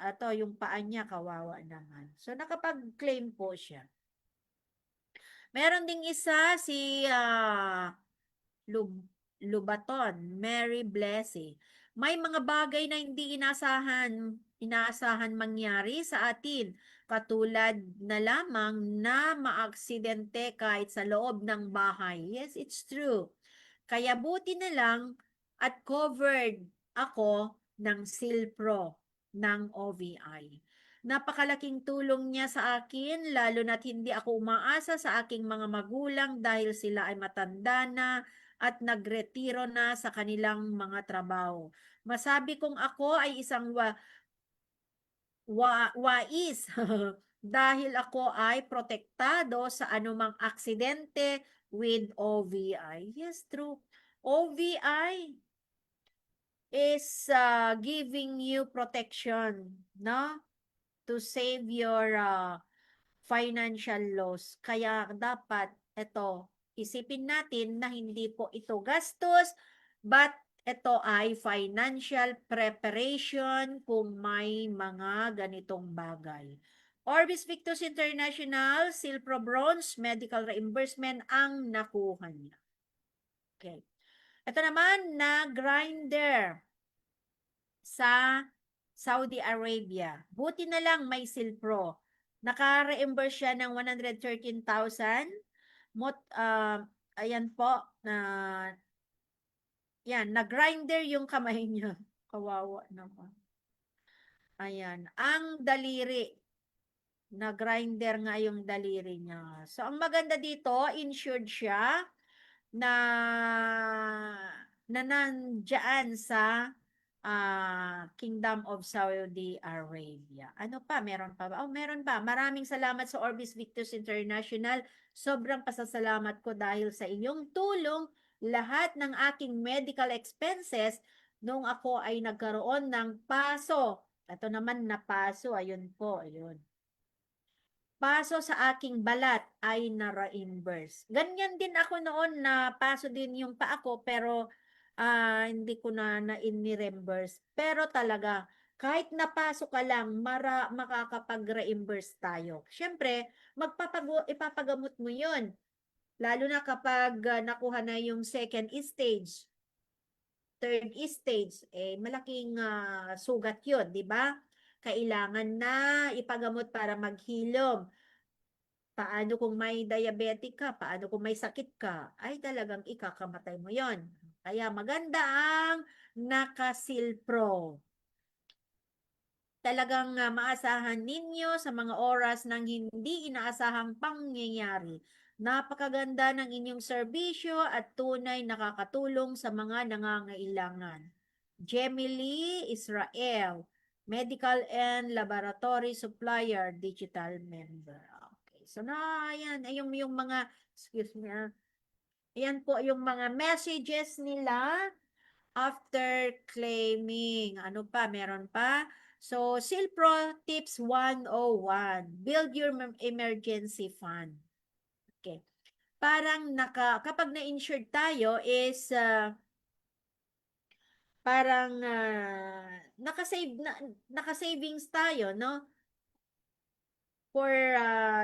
ito, yung paa niya, kawawa naman. So, nakapag-claim po siya. Meron ding isa, si Lubaton, Mary Blessing. May mga bagay na hindi inaasahan mangyari sa atin, katulad na lamang na maaksidente kahit sa loob ng bahay. Yes, it's true. Kaya buti na lang at covered ako ng Silpro ng OVI. Napakalaking tulong niya sa akin, lalo na't hindi ako umaasa sa aking mga magulang dahil sila ay matanda na at nagretiro na sa kanilang mga trabaho. Masabi kong ako ay isang wais dahil ako ay protektado sa anumang aksidente with OVI. Yes, true. OVI is giving you protection, no? To save your financial loss. Kaya dapat ito, isipin natin na hindi po ito gastos, but ito ay financial preparation kung may mga ganitong bagay. Orbis Victus International, Silpro Bronze, medical reimbursement ang nakuha niya. Okay. Ito naman na grinder sa Saudi Arabia. Buti na lang may Silpro. Naka-reimburse siya ng 113,000. Ayan po, yan, na-grinder yung kamay niya. Kawawa naman. Ayan, ang daliri. Na-grinder nga yung daliri niya. So, ang maganda dito, insured siya na nandyan sa Kingdom of Saudi Arabia. Ano pa? Meron pa ba? Oh, meron pa. Maraming salamat sa Orbis Victus International. Sobrang pasasalamat ko dahil sa inyong tulong, lahat ng aking medical expenses nung ako ay nagkaroon ng paso. Ito naman na paso. Ayun po. Ayun. Paso sa aking balat ay na-reimburse. Ganyan din ako noon na paso din yung paa ko pero hindi ko na in-reimburse. Pero talaga, kahit napasok ka lang, makakapag-reimburse tayo. Siyempre, ipapagamot mo yun. Lalo na kapag nakuha na yung second stage, third stage, malaking sugat yun, di ba? Kailangan na ipagamot para maghilom. Paano kung may diabetic ka? Paano kung may sakit ka? Ay talagang ikakamatay mo yon. Kaya maganda ang nakasilpro. Talagang maasahan ninyo sa mga oras ng hindi inaasahang pangyayari. Napakaganda ng inyong serbisyo at tunay nakakatulong sa mga nangangailangan. Jemily Israel, medical and laboratory supplier, digital member. Okay. So na, ayan, ay yung mga, excuse me, ayan po yung mga messages nila after claiming. Ano pa? Meron pa? So, Silpro Tips 101. Build your emergency fund. Okay. Parang kapag na-insured tayo is parang naka-savings tayo, no? For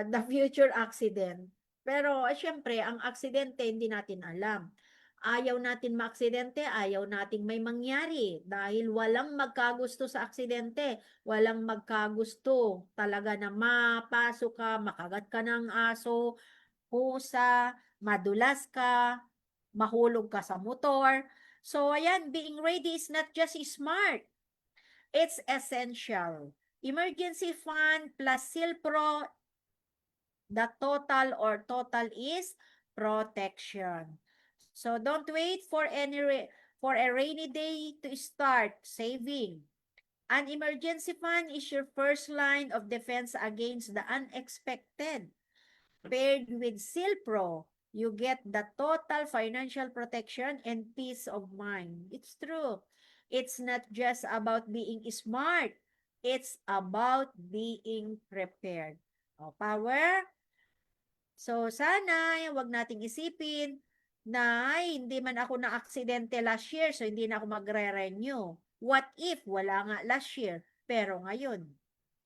the future accident. Pero syempre, ang aksidente hindi natin alam. Ayaw natin maaksidente, ayaw nating may mangyari dahil walang magkagusto sa aksidente, walang magkagusto talaga na mapasok ka, makagat ka ng aso, pusa, madulas ka, mahulog ka sa motor. So ayan, being ready is not just smart, it's essential. Emergency fund plus Silpro, the total is protection. So don't wait for for a rainy day to start saving. An emergency fund is your first line of defense against the unexpected. Paired with Silpro, you get the total financial protection and peace of mind. It's true. It's not just about being smart. It's about being prepared. O, power. So, sana, wag nating isipin na hindi man ako na aksidente last year, so hindi na ako magre-renew. What if wala nga last year, pero ngayon?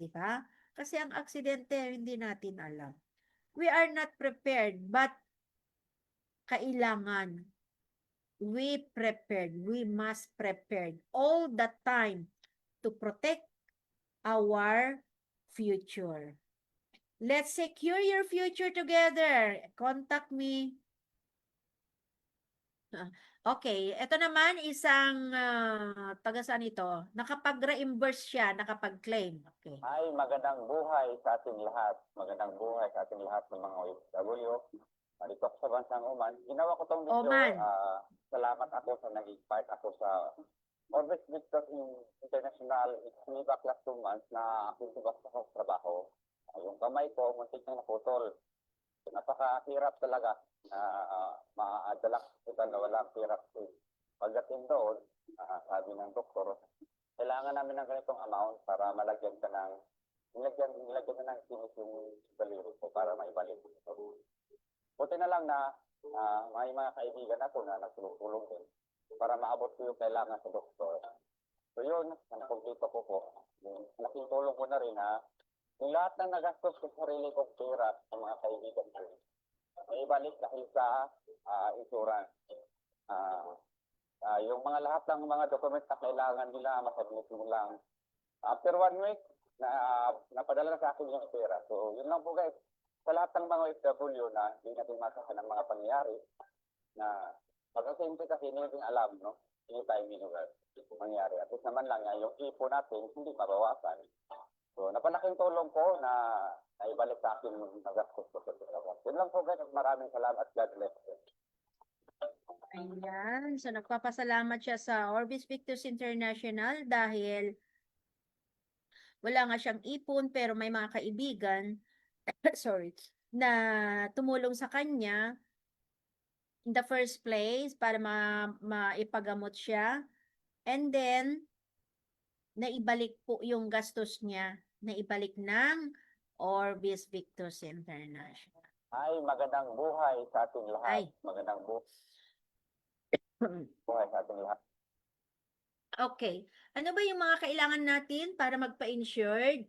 Di ba? Kasi ang aksidente, hindi natin alam. We are not prepared, but kailangan we prepared. We must prepared all the time to protect our future. Let's secure your future together. Contact me. Okay, ito naman isang taga saan ito? Nakapag-reimburse siya, nakapag-claim. Okay. Ay, magandang buhay sa ating lahat. Magandang buhay sa ating lahat ng mga OFW. Dito ako sa bansang Oman. Ginawa ko tong video. Oman. Salamat ako sa naging part ako sa Orbis Victor International. It's me back last 2 months na ako subas sa trabaho. Yung kamay ko, muntik na naputol. Napakahirap talaga na maadalak kita na walang hirap. Pagdating doon, sabi ng doktor, kailangan namin ng ganitong amount para malagyan ka ng nilagyan na ng sinis yung daliri ko para maibalik. So, buti na lang na may mga kaibigan ako na nagtulong din para maabot ko yung kailangan sa doktor. So yun, nakumpleto ko po. Laking tulong ko na rin na yung lahat ng nagastos ko sa sarili kong pera sa mga kaibigan ko, maibalik dahil sa insurance. Yung mga lahat ng mga documents na kailangan nila, masabit mo lang. After 1 week, napadala na sa akin yung pera. So, yun lang po guys. Sa lahat ng mga OFW na hindi natin masaka ng mga pangyayari na pagkasimple kasi hindi natin alam, no? Hindi tayo minugal mangyari. At least naman lang yung ipo natin, hindi mabawasan. So, napalaking tulong ko na naibalik sa akin yung nagastos ko sa trabaho. Yun lang po guys. Maraming salamat. God bless you. Ayan. So, nagpapasalamat siya sa Orbis Victus International dahil wala nga siyang ipon pero may mga kaibigan sorry, na tumulong sa kanya in the first place para maipagamot siya. And then, naibalik po yung gastos niya. Naibalik ng Orbis Victus International. Ay, magandang buhay sa ating lahat. Ay. Magandang buhay sa ating lahat. Okay. Ano ba yung mga kailangan natin para magpa-insured?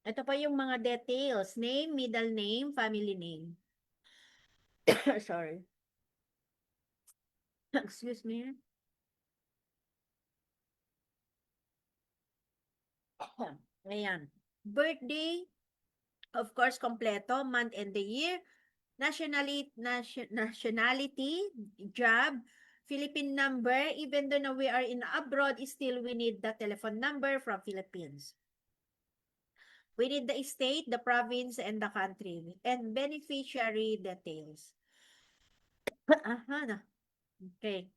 Ito pa yung mga details. Name, middle name, family name. Sorry. Excuse me. Ayan. Birthday, of course, kompleto, month and the year, nationality, job, Philippine number, even though na we are in abroad, still we need the telephone number from Philippines. We need the state, the province, and the country, and beneficiary details. Aha na. Okay.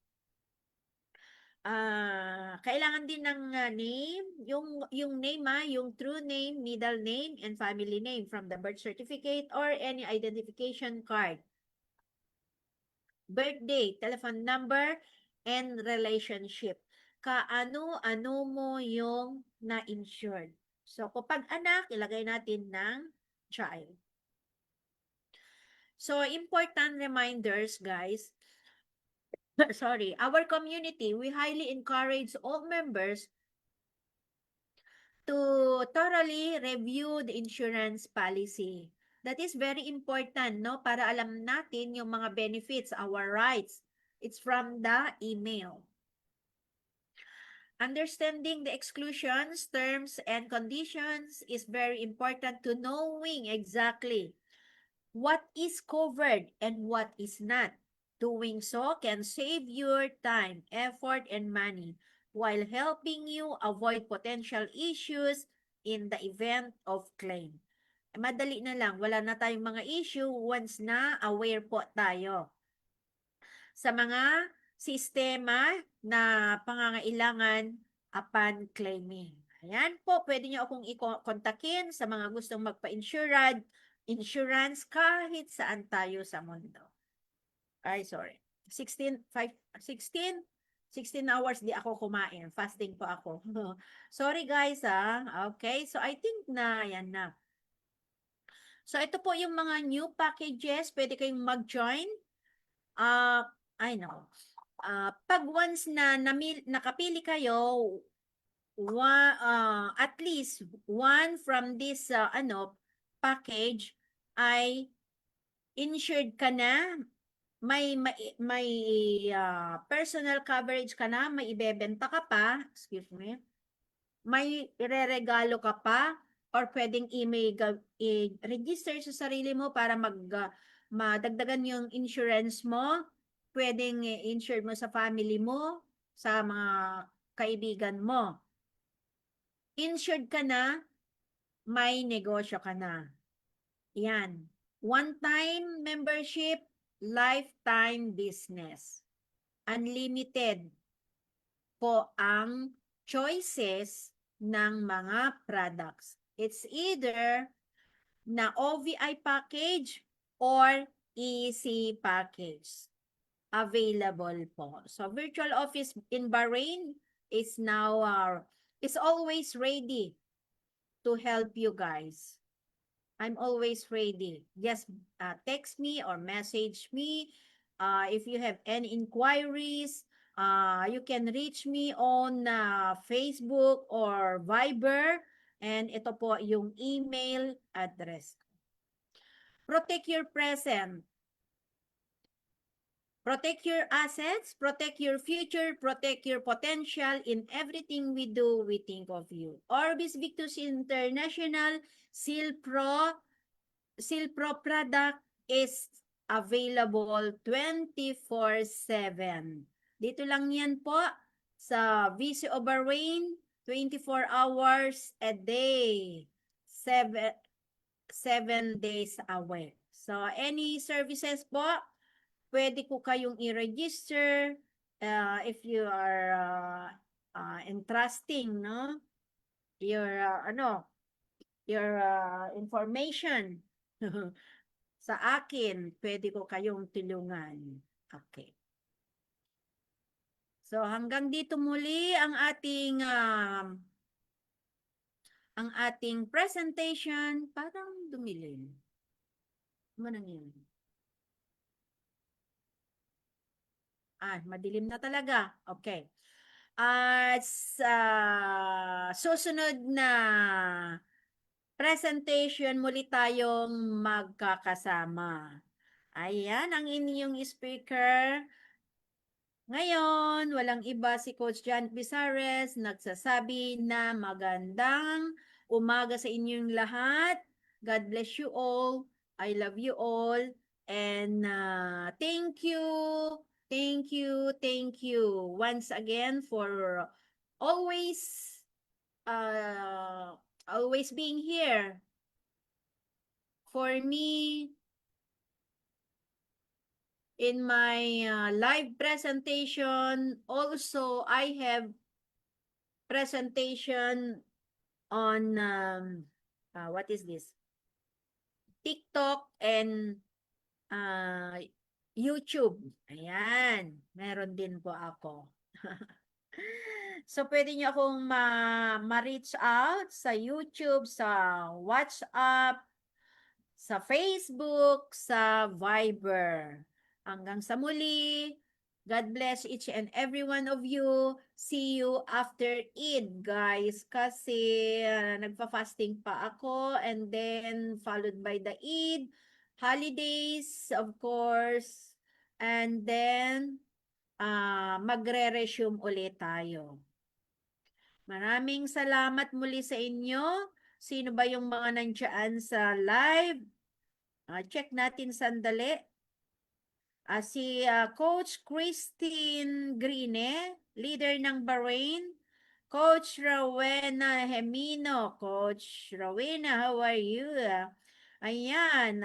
Kailangan din ng name, yung name yung true name, middle name, and family name from the birth certificate or any identification card. Birthday, telephone number, and relationship. Kaano-ano mo yung na-insured. So, kapag anak, ilagay natin ng child. So, important reminders, guys. Sorry, our community, we highly encourage all members to thoroughly review the insurance policy. That is very important, no? Para alam natin yung mga benefits, our rights. It's from the email. Understanding the exclusions, terms, and conditions is very important to knowing exactly what is covered and what is not. Doing so can save your time, effort, and money while helping you avoid potential issues in the event of claim. Madali na lang, wala na tayong mga issue once na aware po tayo sa mga sistema na pangangailangan upon claiming. Ayan po, pwede nyo akong i-kontakin sa mga gustong insurance kahit saan tayo sa mundo. Ay, sorry. 16 hours di ako kumain. Fasting po ako. Sorry guys Okay, so I think na yan na. So ito po yung mga new packages. Pwede kayong mag-join. I know. Pag once na nakapili kayo, at least one from this package ay insured ka na, may personal coverage ka na, may ibebenta ka pa, excuse me, may ireregalo ka pa, or pwedeng i-register sa sarili mo para madagdagan yung insurance mo, pwedeng i-insure mo sa family mo, sa mga kaibigan mo. Insured ka na, may negosyo ka na. Yan. One-time membership, lifetime business. Unlimited po ang choices ng mga products. It's either na OVI package or EC package available po. So virtual office in Bahrain is now is always ready to help you guys. I'm always ready. Just text me or message me. If you have any inquiries, you can reach me on Facebook or Viber. And ito po yung email address. Protect your present. Protect your assets, protect your future, protect your potential. In everything we do, we think of you. Orbis Victus International Silpro product is available 24/7. Dito lang yan po sa VCO Bahrain, 24 hours a day, 7 days a week. So any services po, pwede ko kayong i-register if you are entrusting, no? Your information sa akin, pwede ko kayong tulungan. Okay. So hanggang dito muli ang ating presentation. Parang dumilim. Manang yun? Madilim na talaga. Okay. Sa susunod na presentation, muli tayong magkakasama. Ayan, ang inyong speaker. Ngayon, walang iba si Coach Jan Pisares, nagsasabi na magandang umaga sa inyong lahat. God bless you all. I love you all. And thank you, thank you, thank you once again for always, always being here. For me, in my live presentation. Also, I have presentation on what is this? TikTok and uh, YouTube. Ayan, meron din po ako. So, pwede nyo akong ma-reach out sa YouTube, sa WhatsApp, sa Facebook, sa Viber. Hanggang sa muli, God bless each and every one of you. See you after Eid, guys. Kasi nagpa-fasting pa ako and then followed by the Eid, holidays, of course. And then, magre-resume ulit tayo. Maraming salamat muli sa inyo. Sino ba yung mga nandiyan sa live? Check natin sandali. Si Coach Christine Grine, leader ng Bahrain. Coach Rowena Hemino. Coach Rowena, how are you? Ayan,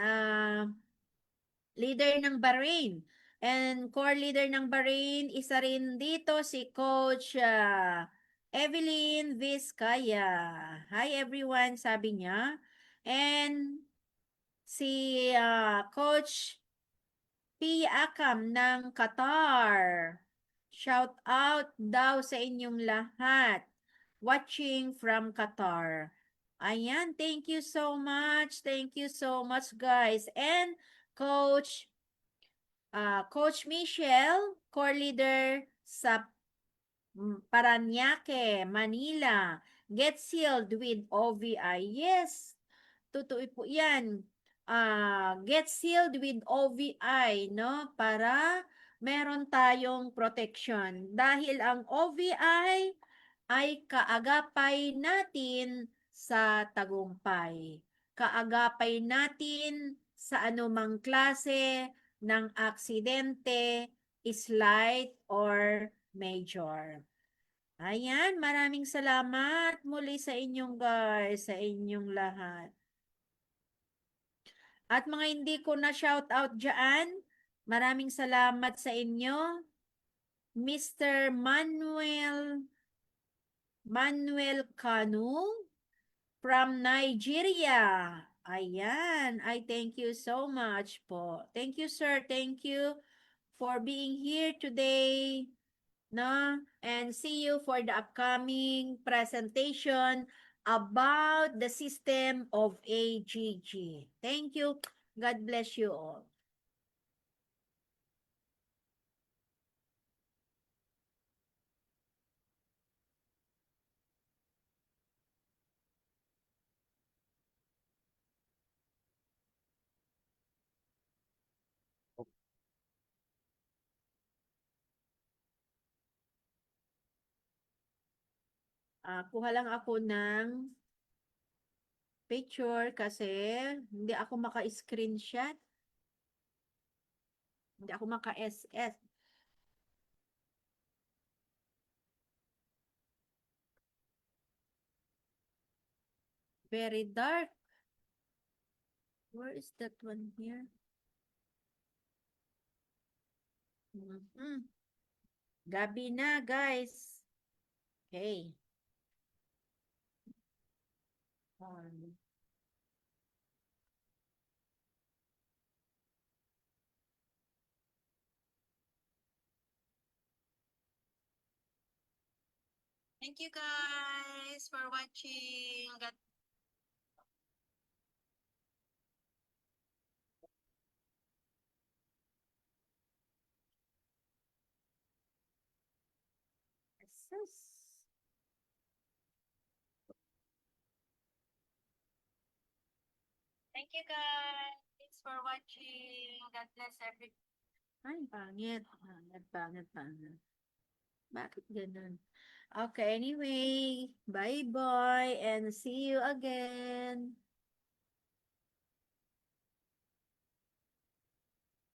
leader ng Bahrain. And core leader ng Bahrain, isa rin dito si Coach Evelyn Vizcaya. Hi everyone, sabi niya. And si Coach P. Akam ng Qatar. Shout out daw sa inyong lahat. Watching from Qatar. Ayan, thank you so much. Thank you so much, guys. And Coach Michelle, core leader sa Parañaque, Manila. Get sealed with OVI. Yes, totoo po yan. Get sealed with OVI, no? Para meron tayong protection. Dahil ang OVI ay kaagapay natin sa tagumpay. Kaagapay natin sa anumang klase ng aksidente, slight or major. Ayan, maraming salamat muli sa inyong guys, sa inyong lahat. At mga hindi ko na shout out dyan, maraming salamat sa inyo. Mr. Manuel Kanu from Nigeria. Ayan, I thank you so much po. Thank you, sir. Thank you for being here today. No? And see you for the upcoming presentation about the system of AGG. Thank you. God bless you all. Kuha lang ako ng picture kasi hindi ako maka-screenshot. Hindi ako maka-SS. Very dark. Where is that one here? Gabi na, guys. Okay. Thank you guys for watching. Thank you guys. Thanks for watching. God bless every... Ay, pangit. Pangit. Bakit ganun? Okay, anyway. Bye-bye and see you again.